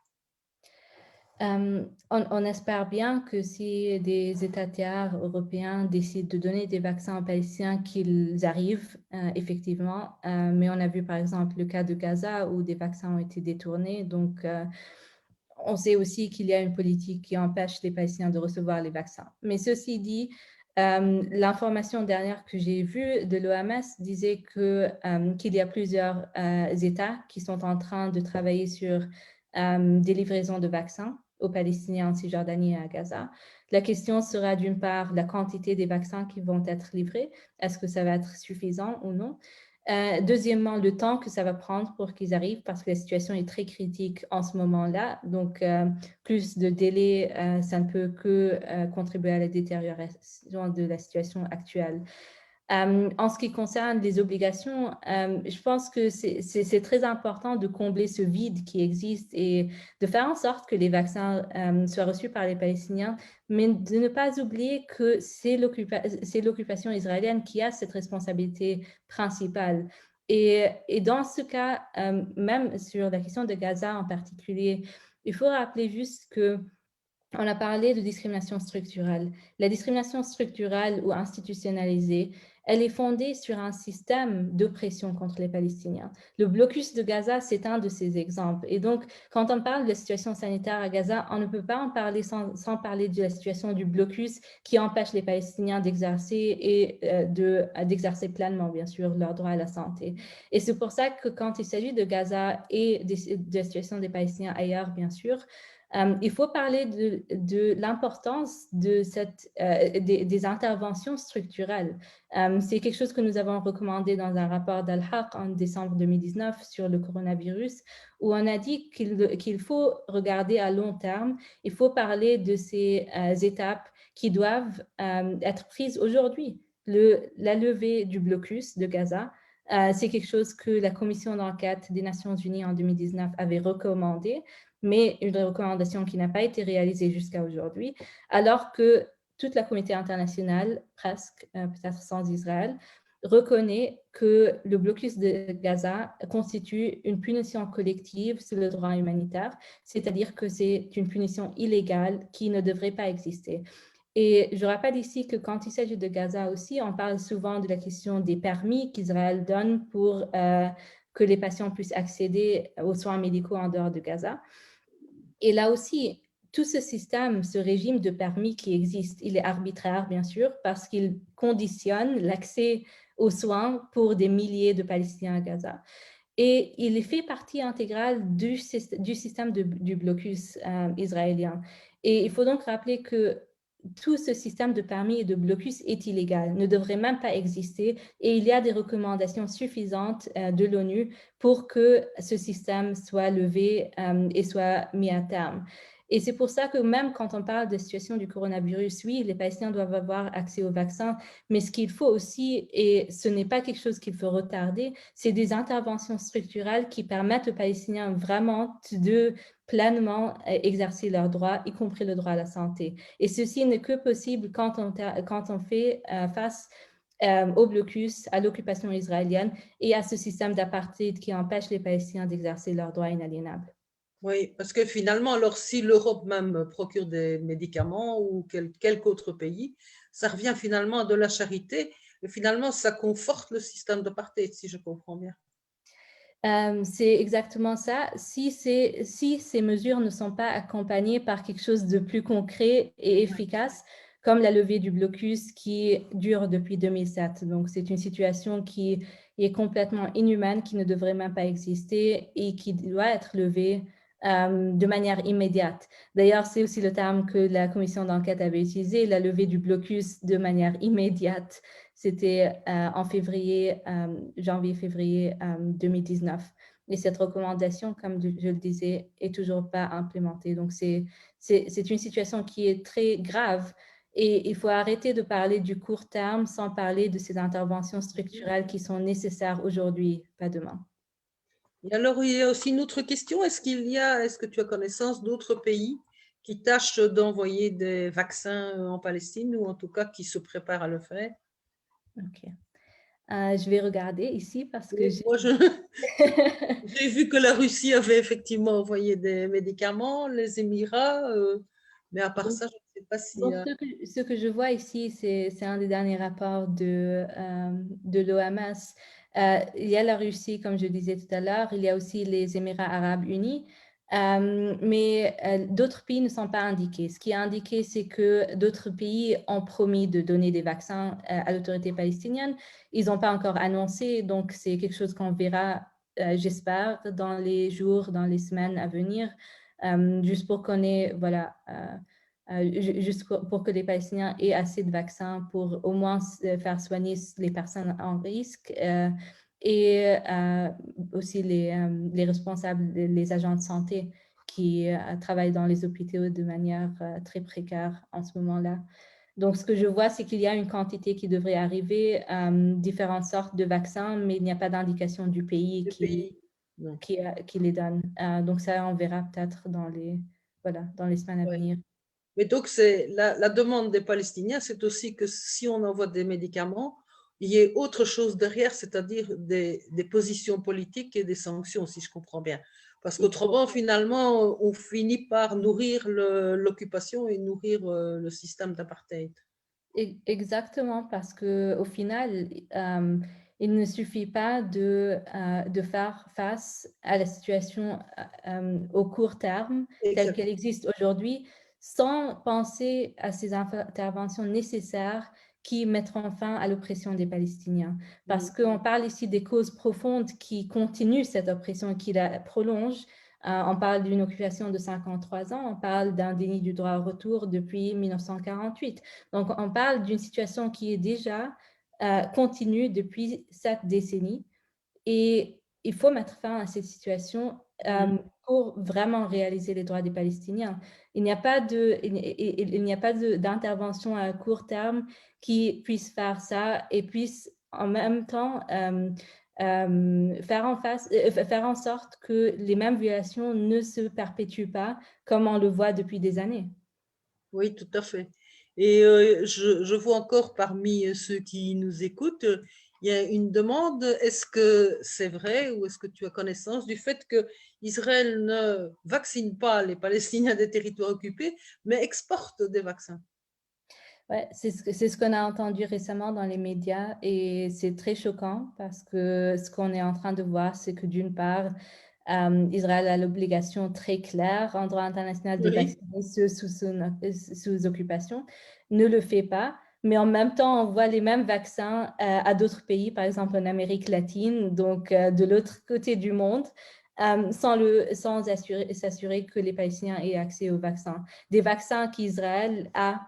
On espère bien que si des États tiers européens décident de donner des vaccins aux Palestiniens, qu'ils arrivent effectivement. Mais on a vu par exemple le cas de Gaza où des vaccins ont été détournés. Donc, on sait aussi qu'il y a une politique qui empêche les Palestiniens de recevoir les vaccins. Mais ceci dit, l'information dernière que j'ai vue de l'OMS disait qu'il y a plusieurs États qui sont en train de travailler sur des livraisons de vaccins aux Palestiniens en Cisjordanie et à Gaza. La question sera d'une part la quantité des vaccins qui vont être livrés. Est-ce que ça va être suffisant ou non? Deuxièmement, le temps que ça va prendre pour qu'ils arrivent parce que la situation est très critique en ce moment-là. Donc, plus de délai, ça ne peut que contribuer à la détérioration de la situation actuelle. En ce qui concerne les obligations, je pense que c'est très important de combler ce vide qui existe et de faire en sorte que les vaccins soient reçus par les Palestiniens, mais de ne pas oublier que c'est l'occupation israélienne qui a cette responsabilité principale. Et dans ce cas, même sur la question de Gaza en particulier, il faut rappeler juste que on a parlé de discrimination structurelle. La discrimination structurelle ou institutionnalisée, elle est fondée sur un système d'oppression contre les Palestiniens. Le blocus de Gaza, c'est un de ces exemples. Et donc, quand on parle de la situation sanitaire à Gaza, on ne peut pas en parler sans parler de la situation du blocus qui empêche les Palestiniens d'exercer et d'exercer pleinement, bien sûr, leur droit à la santé. Et c'est pour ça que quand il s'agit de Gaza et de la situation des Palestiniens ailleurs, bien sûr, il faut parler de l'importance des interventions structurelles. C'est quelque chose que nous avons recommandé dans un rapport d'Al-Haq en décembre 2019 sur le coronavirus, où on a dit qu'il faut regarder à long terme, il faut parler de ces étapes qui doivent être prises aujourd'hui. La levée du blocus de Gaza, c'est quelque chose que la commission d'enquête des Nations Unies en 2019 avait recommandé, mais une recommandation qui n'a pas été réalisée jusqu'à aujourd'hui, alors que toute la communauté internationale, presque, peut-être sans Israël, reconnaît que le blocus de Gaza constitue une punition collective sur le droit humanitaire, c'est-à-dire que c'est une punition illégale qui ne devrait pas exister. Et je rappelle ici que quand il s'agit de Gaza aussi, on parle souvent de la question des permis qu'Israël donne pour que les patients puissent accéder aux soins médicaux en dehors de Gaza. Et là aussi, tout ce système, ce régime de permis qui existe, il est arbitraire, bien sûr, parce qu'il conditionne l'accès aux soins pour des milliers de Palestiniens à Gaza. Et il fait partie intégrale du système du blocus israélien. Et il faut donc rappeler que tout ce système de permis et de blocus est illégal, ne devrait même pas exister. Et il y a des recommandations suffisantes de l'ONU pour que ce système soit levé et soit mis à terme. Et c'est pour ça que même quand on parle de la situation du coronavirus, oui, les Palestiniens doivent avoir accès au vaccin, mais ce qu'il faut aussi, et ce n'est pas quelque chose qu'il faut retarder, c'est des interventions structurelles qui permettent aux Palestiniens vraiment de pleinement exercer leurs droits, y compris le droit à la santé. Et ceci n'est que possible quand on fait face au blocus, à l'occupation israélienne et à ce système d'apartheid qui empêche les Palestiniens d'exercer leurs droits inaliénables. Oui, parce que finalement, alors si l'Europe même procure des médicaments ou quelque autre pays, ça revient finalement à de la charité et finalement ça conforte le système d'apartheid, si je comprends bien. C'est exactement ça. Si ces mesures ne sont pas accompagnées par quelque chose de plus concret et efficace, comme la levée du blocus qui dure depuis 2007. Donc, c'est une situation qui est complètement inhumaine, qui ne devrait même pas exister et qui doit être levée de manière immédiate. D'ailleurs, c'est aussi le terme que la commission d'enquête avait utilisé, la levée du blocus de manière immédiate. C'était en janvier-février 2019. Et cette recommandation, comme je le disais, est toujours pas implémentée. Donc, c'est une situation qui est très grave et il faut arrêter de parler du court terme sans parler de ces interventions structurelles qui sont nécessaires aujourd'hui, pas demain. Et alors, il y a aussi une autre question. Est-ce que tu as connaissance d'autres pays qui tâchent d'envoyer des vaccins en Palestine ou en tout cas qui se préparent à le faire? Ok. Je vais regarder ici parce que Oui, moi, j'ai vu que la Russie avait effectivement envoyé des médicaments, les Émirats, mais à part Donc, ça, je ne sais pas s'il y donc, a… ce que je vois ici, c'est un des derniers rapports de l'OMS. Il y a la Russie, comme je disais tout à l'heure, il y a aussi les Émirats arabes unis, mais d'autres pays ne sont pas indiqués. Ce qui est indiqué, c'est que d'autres pays ont promis de donner des vaccins à l'autorité palestinienne. Ils n'ont pas encore annoncé, donc c'est quelque chose qu'on verra, j'espère, dans les jours, dans les semaines à venir, juste pour qu'on ait, voilà, juste pour que les Palestiniens aient assez de vaccins pour au moins faire soigner les personnes en risque et aussi les responsables, les agents de santé qui travaillent dans les hôpitaux de manière très précaire en ce moment-là. Donc, ce que je vois, c'est qu'il y a une quantité qui devrait arriver, différentes sortes de vaccins, mais il n'y a pas d'indication du pays Non. qui les donne. Donc, ça, on verra peut-être dans les semaines à Ouais. venir. Mais donc, c'est la demande des Palestiniens, c'est aussi que si on envoie des médicaments, il y ait autre chose derrière, c'est-à-dire des positions politiques et des sanctions, si je comprends bien. Parce qu'autrement, finalement, on finit par nourrir l'occupation et nourrir le système d'apartheid. Exactement, parce qu'au final, il ne suffit pas de faire face à la situation au court terme telle qu'elle Exactement. existe aujourd'hui, sans penser à ces interventions nécessaires qui mettront fin à l'oppression des Palestiniens. Parce qu'on parle ici des causes profondes qui continuent cette oppression et qui la prolongent. On parle d'une occupation de 53 ans, on parle d'un déni du droit au retour depuis 1948. Donc, on parle d'une situation qui est déjà continue depuis 7 décennies et il faut mettre fin à cette situation pour vraiment réaliser les droits des Palestiniens. Il n'y a pas d'intervention à court terme qui puisse faire ça et puisse en même temps faire en sorte que les mêmes violations ne se perpétuent pas comme on le voit depuis des années. Oui, tout à fait. Et je vois encore parmi ceux qui nous écoutent, il y a une demande, est-ce que c'est vrai ou est-ce que tu as connaissance du fait que Israël ne vaccine pas les Palestiniens des territoires occupés, mais exporte des vaccins? Ouais, c'est ce qu'on a entendu récemment dans les médias et c'est très choquant parce que ce qu'on est en train de voir, c'est que d'une part, Israël a l'obligation très claire en droit international de Oui, vacciner ceux sous occupation, ne le fait pas, mais en même temps, on voit les mêmes vaccins à d'autres pays, par exemple en Amérique latine, donc de l'autre côté du monde, sans s'assurer que les Palestiniens aient accès aux vaccins. Des vaccins qu'Israël a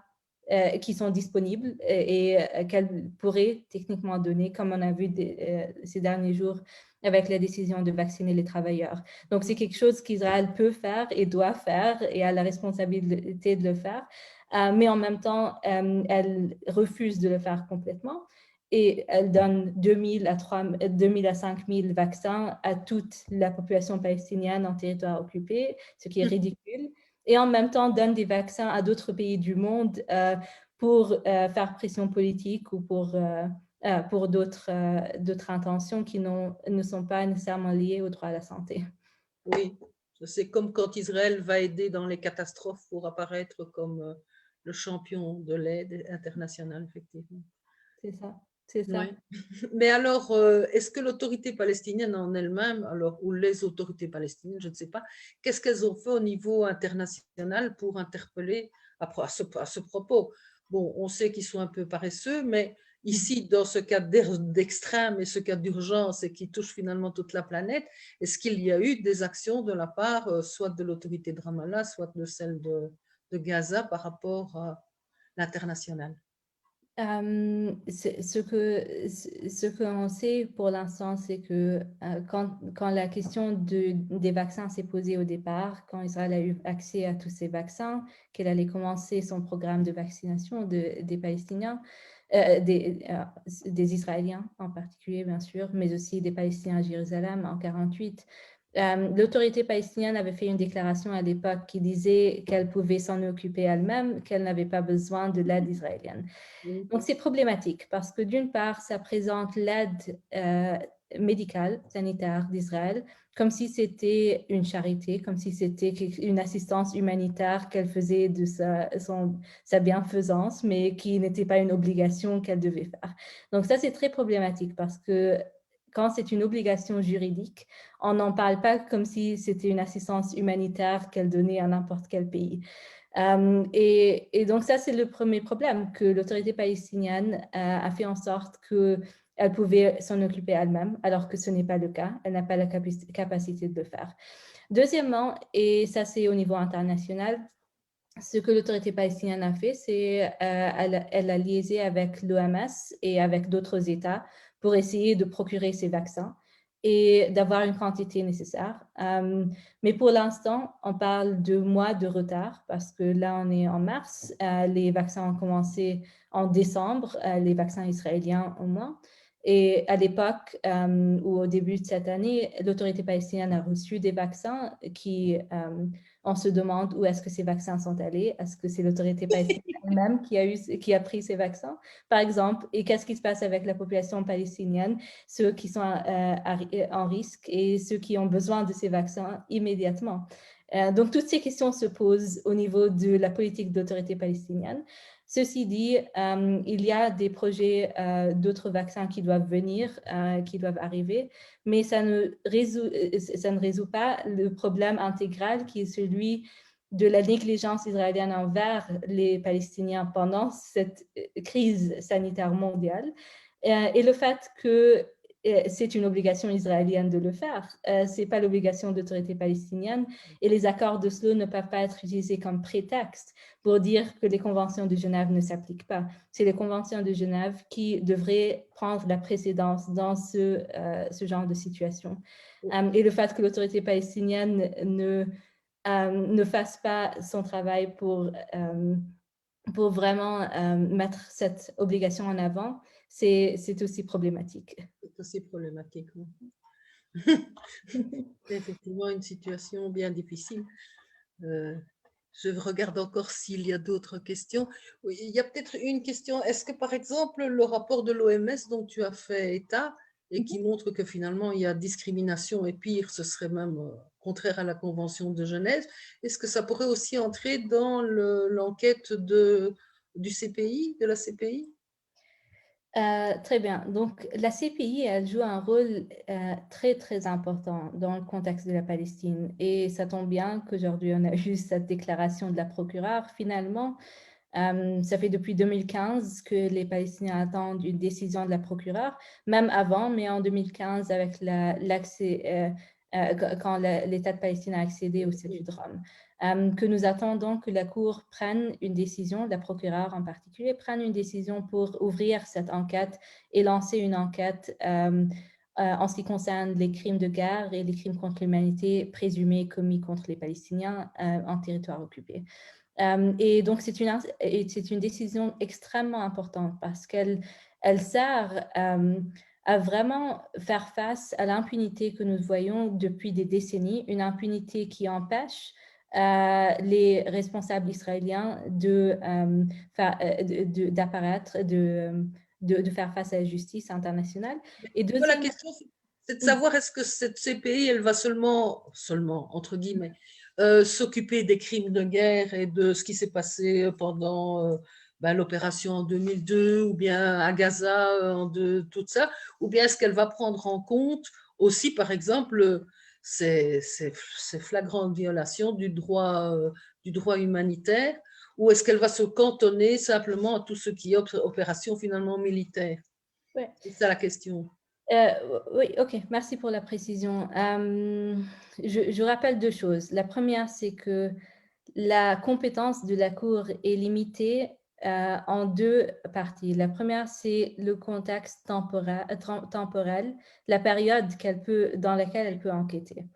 qui sont disponibles et qu'elle pourrait techniquement donner, comme on a vu ces derniers jours avec la décision de vacciner les travailleurs. Donc, c'est quelque chose qu'Israël peut faire et doit faire et a la responsabilité de le faire, mais en même temps, elle refuse de le faire complètement et elle donne 2000 à 5000 vaccins à toute la population palestinienne en territoire occupé, ce qui est ridicule et en même temps donne des vaccins à d'autres pays du monde pour faire pression politique ou pour d'autres intentions qui ne sont pas nécessairement liées au droit à la santé. oui. C'est comme quand Israël va aider dans les catastrophes pour apparaître comme le champion de l'aide internationale, effectivement. C'est ça, c'est ça. Ouais. Mais alors, est-ce que l'autorité palestinienne en elle-même, alors, ou les autorités palestiniennes, je ne sais pas, qu'est-ce qu'elles ont fait au niveau international pour interpeller à ce propos? Bon, on sait qu'ils sont un peu paresseux, mais ici, dans ce cas d'extrême et ce cas d'urgence et qui touche finalement toute la planète, est-ce qu'il y a eu des actions de la part, soit de l'autorité de Ramallah, soit de celle de Gaza par rapport à l'international? Ce qu'on sait pour l'instant, c'est que quand la question des vaccins s'est posée au départ, quand Israël a eu accès à tous ces vaccins, qu'elle allait commencer son programme de vaccination des Palestiniens, des Israéliens en particulier, bien sûr, mais aussi des Palestiniens à Jérusalem en 1948. L'autorité palestinienne avait fait une déclaration à l'époque qui disait qu'elle pouvait s'en occuper elle-même, qu'elle n'avait pas besoin de l'aide israélienne. Donc, c'est problématique parce que d'une part, ça présente l'aide médicale, sanitaire d'Israël, comme si c'était une charité, comme si c'était une assistance humanitaire qu'elle faisait de sa bienfaisance, mais qui n'était pas une obligation qu'elle devait faire. Donc, ça, c'est très problématique parce que quand c'est une obligation juridique, on n'en parle pas comme si c'était une assistance humanitaire qu'elle donnait à n'importe quel pays. Et donc ça, c'est le premier problème, que l'autorité palestinienne a fait en sorte qu'elle pouvait s'en occuper elle-même, alors que ce n'est pas le cas. Elle n'a pas la capacité de le faire. Deuxièmement, et ça c'est au niveau international, ce que l'autorité palestinienne a fait, c'est elle a liaisé avec l'OMS et avec d'autres États pour essayer de procurer ces vaccins et d'avoir une quantité nécessaire. Mais pour l'instant, on parle de mois de retard parce que là, on est en mars. Les vaccins ont commencé en décembre, les vaccins israéliens au moins. Et à l'époque, ou au début de cette année, l'autorité palestinienne a reçu des vaccins qui... on se demande où est-ce que ces vaccins sont allés. Est-ce que c'est l'autorité palestinienne elle-même qui a pris ces vaccins, par exemple? Et qu'est-ce qui se passe avec la population palestinienne, ceux qui sont en risque et ceux qui ont besoin de ces vaccins immédiatement? Donc, toutes ces questions se posent au niveau de la politique d'autorité palestinienne. Ceci dit, il y a des projets d'autres vaccins qui doivent venir, qui doivent arriver, mais ça ne résout pas le problème intégral qui est celui de la négligence israélienne envers les Palestiniens pendant cette crise sanitaire mondiale et le fait que c'est une obligation israélienne de le faire. Ce n'est pas l'obligation d'autorité palestinienne et les accords d'Oslo ne peuvent pas être utilisés comme prétexte pour dire que les conventions de Genève ne s'appliquent pas. C'est les conventions de Genève qui devraient prendre la précédence dans ce genre de situation. Et le fait que l'autorité palestinienne ne fasse pas son travail pour vraiment mettre cette obligation en avant, c'est aussi problématique. C'est aussi problématique. C'est effectivement une situation bien difficile. Je regarde encore s'il y a d'autres questions. Oui, il y a peut-être une question. Est-ce que, par exemple, le rapport de l'OMS dont tu as fait état et qui montre que finalement il y a discrimination et pire, ce serait même contraire à la Convention de Genève, est-ce que ça pourrait aussi entrer dans l'enquête du CPI, de la CPI? Très bien. Donc, la CPI, elle joue un rôle très, très important dans le contexte de la Palestine. Et ça tombe bien qu'aujourd'hui, on a eu cette déclaration de la procureure. Finalement, ça fait depuis 2015 que les Palestiniens attendent une décision de la procureure, même avant, mais en 2015, avec l'accès, quand l'État de Palestine a accédé au statut de Rome. Que nous attendons que la Cour prenne une décision, la procureure en particulier, prenne une décision pour ouvrir cette enquête et lancer une enquête en ce qui concerne les crimes de guerre et les crimes contre l'humanité présumés commis contre les Palestiniens en territoire occupé. Et donc, c'est une décision extrêmement importante parce qu'elle sert à vraiment faire face à l'impunité que nous voyons depuis des décennies, une impunité qui empêche les responsables israéliens d'apparaître, de faire face à la justice internationale. Et la question, c'est de savoir est-ce que cette CPI, elle va seulement entre guillemets, s'occuper des crimes de guerre et de ce qui s'est passé pendant l'opération en 2002 ou bien à Gaza, tout ça, ou bien est-ce qu'elle va prendre en compte aussi, par exemple, ces flagrantes violations du droit humanitaire, ou est-ce qu'elle va se cantonner simplement à tout ce qui est opération finalement militaire? Ouais. C'est ça la question. Oui, ok, merci pour la précision. Je rappelle deux choses. La première, c'est que la compétence de la Cour est limitée en deux parties. La première, c'est le contexte temporel, la période dans laquelle elle peut enquêter.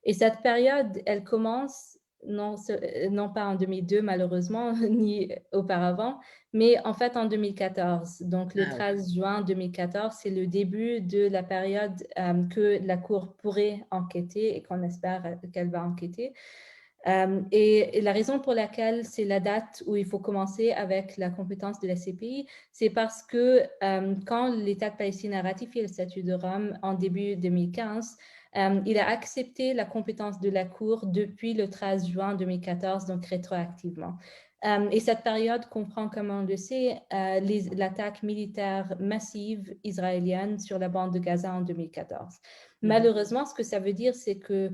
Et cette période, elle commence non pas en 2002 malheureusement, ni auparavant, mais en fait en 2014. Donc le 13 juin 2014, c'est le début de la période que la Cour pourrait enquêter et qu'on espère qu'elle va enquêter. Et la raison pour laquelle c'est la date où il faut commencer avec la compétence de la CPI, c'est parce que quand l'État palestinien a ratifié le statut de Rome en début 2015, il a accepté la compétence de la Cour depuis le 13 juin 2014, donc rétroactivement. Et cette période comprend, comme on le sait, l'attaque militaire massive israélienne sur la bande de Gaza en 2014. Malheureusement, ce que ça veut dire, c'est que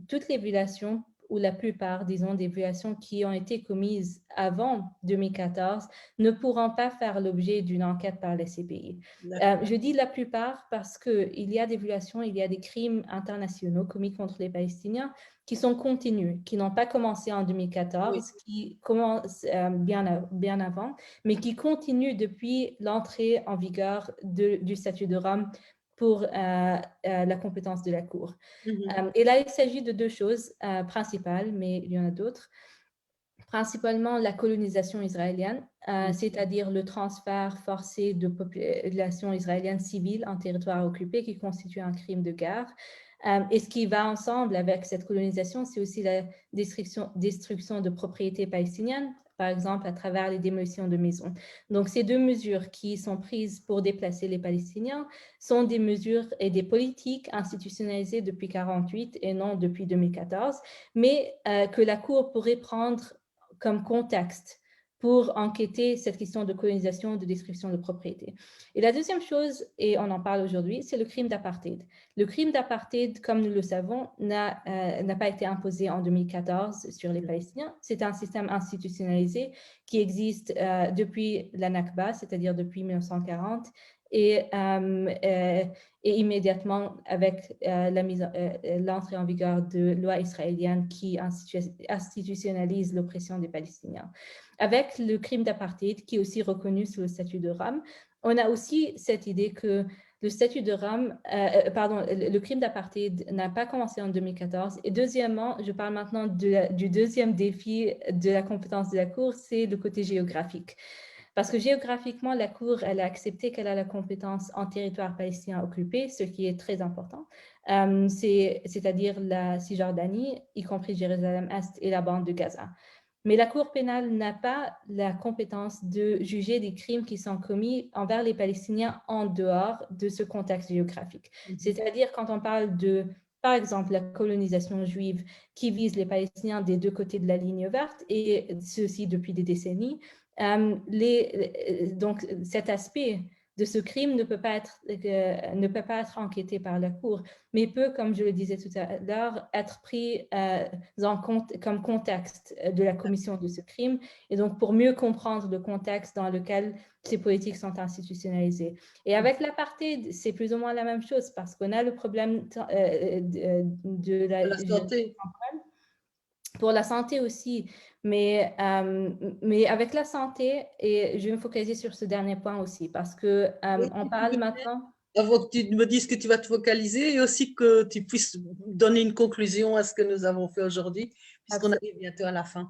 toutes les violations ou la plupart, disons, des violations qui ont été commises avant 2014 ne pourront pas faire l'objet d'une enquête par la CPI. Je dis la plupart parce qu'il y a des violations, il y a des crimes internationaux commis contre les Palestiniens qui sont continus, qui n'ont pas commencé en 2014, qui commencent bien avant, mais qui continuent depuis l'entrée en vigueur du statut de Rome pour la compétence de la Cour. Et là, il s'agit de deux choses principales, mais il y en a d'autres. Principalement la colonisation israélienne, c'est-à-dire le transfert forcé de population israélienne civile en territoire occupé qui constitue un crime de guerre. Et ce qui va ensemble avec cette colonisation, c'est aussi la destruction de propriétés palestiniennes, par exemple à travers les démolitions de maisons. Donc, ces deux mesures qui sont prises pour déplacer les Palestiniens sont des mesures et des politiques institutionnalisées depuis 1948 et non depuis 2014, mais que la Cour pourrait prendre comme contexte pour enquêter cette question de colonisation, de destruction de propriété. Et la deuxième chose, et on en parle aujourd'hui, c'est le crime d'apartheid. Le crime d'apartheid, comme nous le savons, n'a pas été imposé en 2014 sur les Palestiniens. C'est un système institutionnalisé qui existe depuis la Nakba, c'est-à-dire depuis 1940, et immédiatement avec l'entrée en vigueur de loi israélienne qui institutionnalise l'oppression des Palestiniens. Avec le crime d'apartheid qui est aussi reconnu sous le statut de Rome, on a aussi cette idée que le statut de Rome, le crime d'apartheid n'a pas commencé en 2014. Et deuxièmement, je parle maintenant du deuxième défi de la compétence de la Cour, c'est le côté géographique. Parce que géographiquement, la Cour, elle a accepté qu'elle a la compétence en territoire palestinien occupé, ce qui est très important, c'est-à-dire la Cisjordanie, y compris Jérusalem-Est et la bande de Gaza. Mais la Cour pénale n'a pas la compétence de juger des crimes qui sont commis envers les Palestiniens en dehors de ce contexte géographique. C'est-à-dire quand on parle de, par exemple, la colonisation juive qui vise les Palestiniens des deux côtés de la ligne verte, et ceci depuis des décennies, donc cet aspect de ce crime ne peut pas être enquêté par la Cour, mais peut, comme je le disais tout à l'heure, être pris en compte comme contexte de la commission de ce crime, et donc pour mieux comprendre le contexte dans lequel ces politiques sont institutionnalisées. Et avec l'apartheid, c'est plus ou moins la même chose, parce qu'on a le problème de la santé. Pour la santé aussi, mais avec la santé, et je vais me focaliser sur ce dernier point aussi, parce que on parle maintenant... Avant que tu me dises que tu vas te focaliser, et aussi que tu puisses donner une conclusion à ce que nous avons fait aujourd'hui, puisqu'on arrive bientôt à la fin.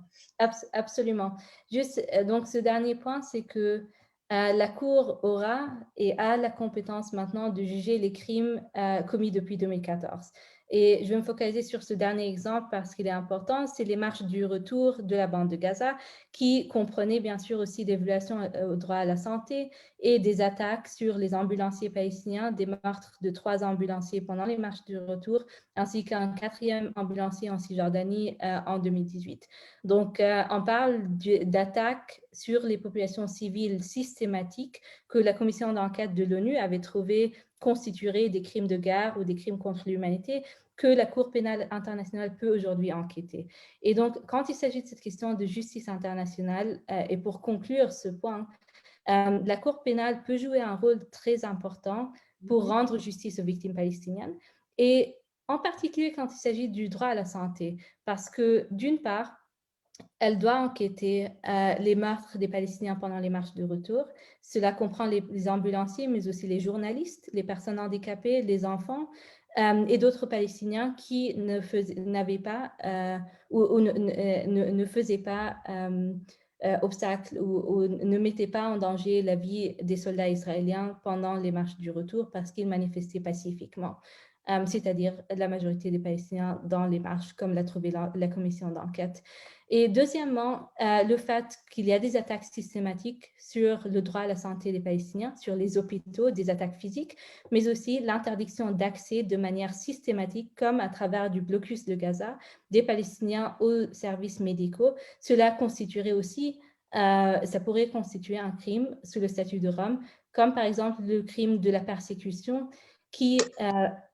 Absolument. Juste, donc ce dernier point, c'est que la Cour aura et a la compétence maintenant de juger les crimes commis depuis 2014. Et je vais me focaliser sur ce dernier exemple parce qu'il est important, c'est les marches du retour de la bande de Gaza qui comprenaient bien sûr aussi des violations au droit à la santé et des attaques sur les ambulanciers palestiniens, des meurtres de 3 ambulanciers pendant les marches du retour, ainsi qu'un 4e ambulancier en Cisjordanie en 2018. Donc, on parle d'attaques sur les populations civiles systématiques que la commission d'enquête de l'ONU avait trouvé constitueraient des crimes de guerre ou des crimes contre l'humanité que la Cour pénale internationale peut aujourd'hui enquêter. Et donc, quand il s'agit de cette question de justice internationale, et pour conclure ce point, la Cour pénale peut jouer un rôle très important pour rendre justice aux victimes palestiniennes, et en particulier quand il s'agit du droit à la santé, parce que d'une part, elle doit enquêter les meurtres des Palestiniens pendant les marches de retour. Cela comprend les ambulanciers, mais aussi les journalistes, les personnes handicapées, les enfants, et d'autres Palestiniens qui n'avaient pas ou ne faisaient pas obstacle ou ne mettaient pas en danger la vie des soldats israéliens pendant les marches du retour parce qu'ils manifestaient pacifiquement, c'est-à-dire la majorité des Palestiniens dans les marches, comme l'a trouvé la commission d'enquête. Et deuxièmement, le fait qu'il y a des attaques systématiques sur le droit à la santé des Palestiniens, sur les hôpitaux, des attaques physiques, mais aussi l'interdiction d'accès de manière systématique, comme à travers du blocus de Gaza, des Palestiniens aux services médicaux. Cela constituerait aussi, ça pourrait constituer un crime sous le statut de Rome, comme par exemple le crime de la persécution qui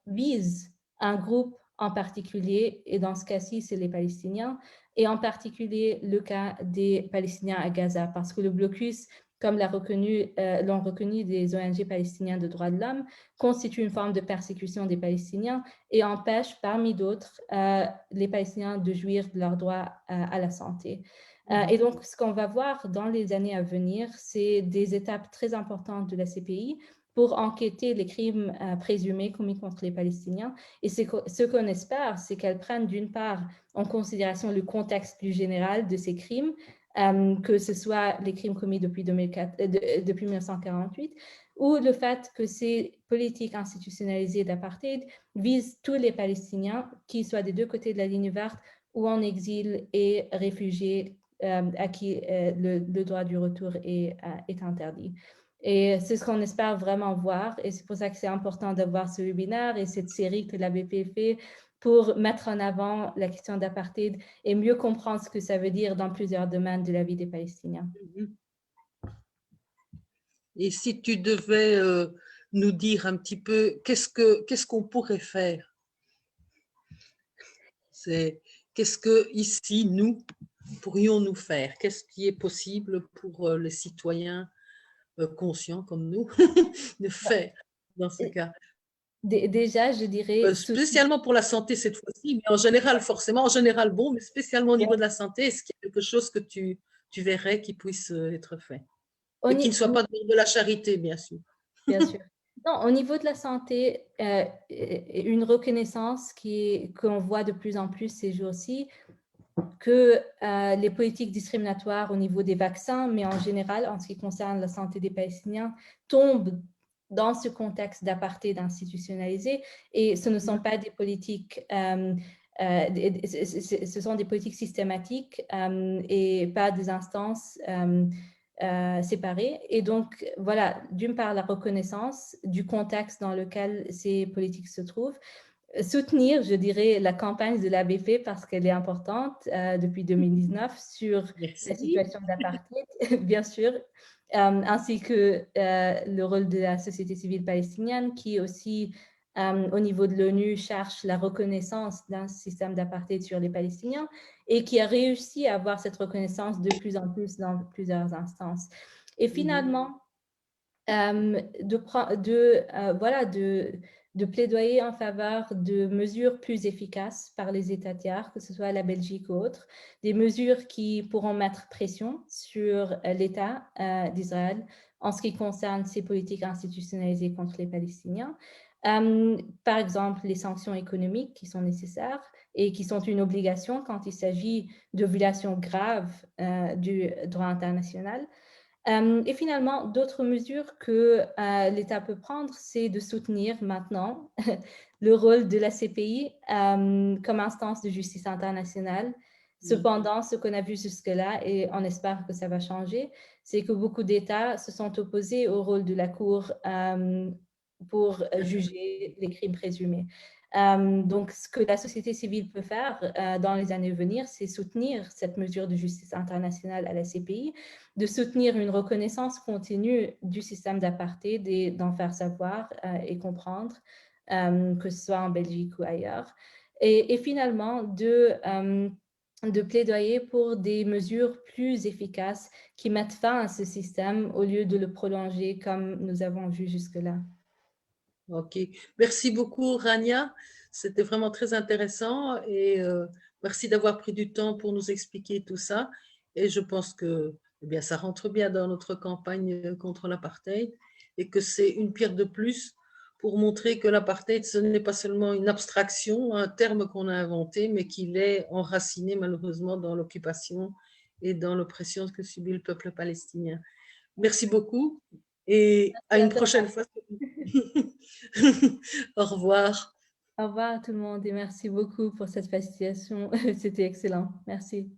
vise un groupe en particulier, et dans ce cas-ci, c'est les Palestiniens, et en particulier le cas des Palestiniens à Gaza, parce que le blocus, comme l'ont reconnu des ONG palestiniens de droits de l'homme, constitue une forme de persécution des Palestiniens et empêche, parmi d'autres, les Palestiniens de jouir de leur droit à la santé. Et donc, ce qu'on va voir dans les années à venir, c'est des étapes très importantes de la CPI pour enquêter les crimes présumés commis contre les Palestiniens. Et ce qu'on espère, c'est qu'elles prennent d'une part en considération le contexte plus général de ces crimes, que ce soit les crimes commis depuis 1948, ou le fait que ces politiques institutionnalisées d'apartheid visent tous les Palestiniens, qu'ils soient des deux côtés de la ligne verte ou en exil et réfugiés à qui le droit du retour est interdit. Et c'est ce qu'on espère vraiment voir, et c'est pour ça que c'est important d'avoir ce webinaire et cette série que l'ABP fait pour mettre en avant la question d'apartheid et mieux comprendre ce que ça veut dire dans plusieurs domaines de la vie des Palestiniens. Et si tu devais nous dire un petit peu qu'est-ce qu'on pourrait faire? Qu'est-ce que ici, nous, pourrions-nous faire? Qu'est-ce qui est possible pour les citoyens conscients comme nous de faire dans ce cas? Déjà, je dirais… Spécialement pour la santé cette fois-ci, mais en général, forcément, en général, bon, mais spécialement au niveau de la santé, est-ce qu'il y a quelque chose que tu verrais qui puisse être fait? Et qui ne soit pas de la charité, bien sûr. Bien sûr. Non, au niveau de la santé, une reconnaissance qu'on voit de plus en plus ces jours-ci, que les politiques discriminatoires au niveau des vaccins, mais en général, en ce qui concerne la santé des Palestiniens, tombent dans ce contexte d'apartheid institutionnalisé, et ce ne sont pas des politiques, ce sont des politiques systématiques et pas des instances séparées. Et donc, voilà, d'une part, la reconnaissance du contexte dans lequel ces politiques se trouvent. Soutenir, je dirais, la campagne de l'ABP parce qu'elle est importante depuis 2019 sur la situation d'apartheid, bien sûr, ainsi que le rôle de la société civile palestinienne qui aussi, au niveau de l'ONU, cherche la reconnaissance d'un système d'apartheid sur les Palestiniens et qui a réussi à avoir cette reconnaissance de plus en plus dans plusieurs instances. Et finalement, de plaidoyer en faveur de mesures plus efficaces par les États tiers, que ce soit la Belgique ou autres, des mesures qui pourront mettre pression sur l'État d'Israël en ce qui concerne ses politiques institutionnalisées contre les Palestiniens. Par exemple, les sanctions économiques qui sont nécessaires et qui sont une obligation quand il s'agit de violations graves du droit international. Et finalement, d'autres mesures que l'État peut prendre, c'est de soutenir maintenant le rôle de la CPI comme instance de justice internationale. Cependant, ce qu'on a vu jusque-là, et on espère que ça va changer, c'est que beaucoup d'États se sont opposés au rôle de la Cour pour juger les crimes présumés. Donc, ce que la société civile peut faire dans les années à venir, c'est soutenir cette mesure de justice internationale à la CPI, de soutenir une reconnaissance continue du système d'apartheid et d'en faire savoir et comprendre, que ce soit en Belgique ou ailleurs. Et finalement, de plaidoyer pour des mesures plus efficaces qui mettent fin à ce système au lieu de le prolonger comme nous avons vu jusque-là. Ok, merci beaucoup Rania, c'était vraiment très intéressant et merci d'avoir pris du temps pour nous expliquer tout ça, et je pense que ça rentre bien dans notre campagne contre l'apartheid et que c'est une pierre de plus pour montrer que l'apartheid, ce n'est pas seulement une abstraction, un terme qu'on a inventé, mais qu'il est enraciné malheureusement dans l'occupation et dans l'oppression que subit le peuple palestinien. Merci beaucoup et à une prochaine fois. Au revoir. Au revoir à tout le monde et merci beaucoup pour cette facilitation. C'était excellent. Merci.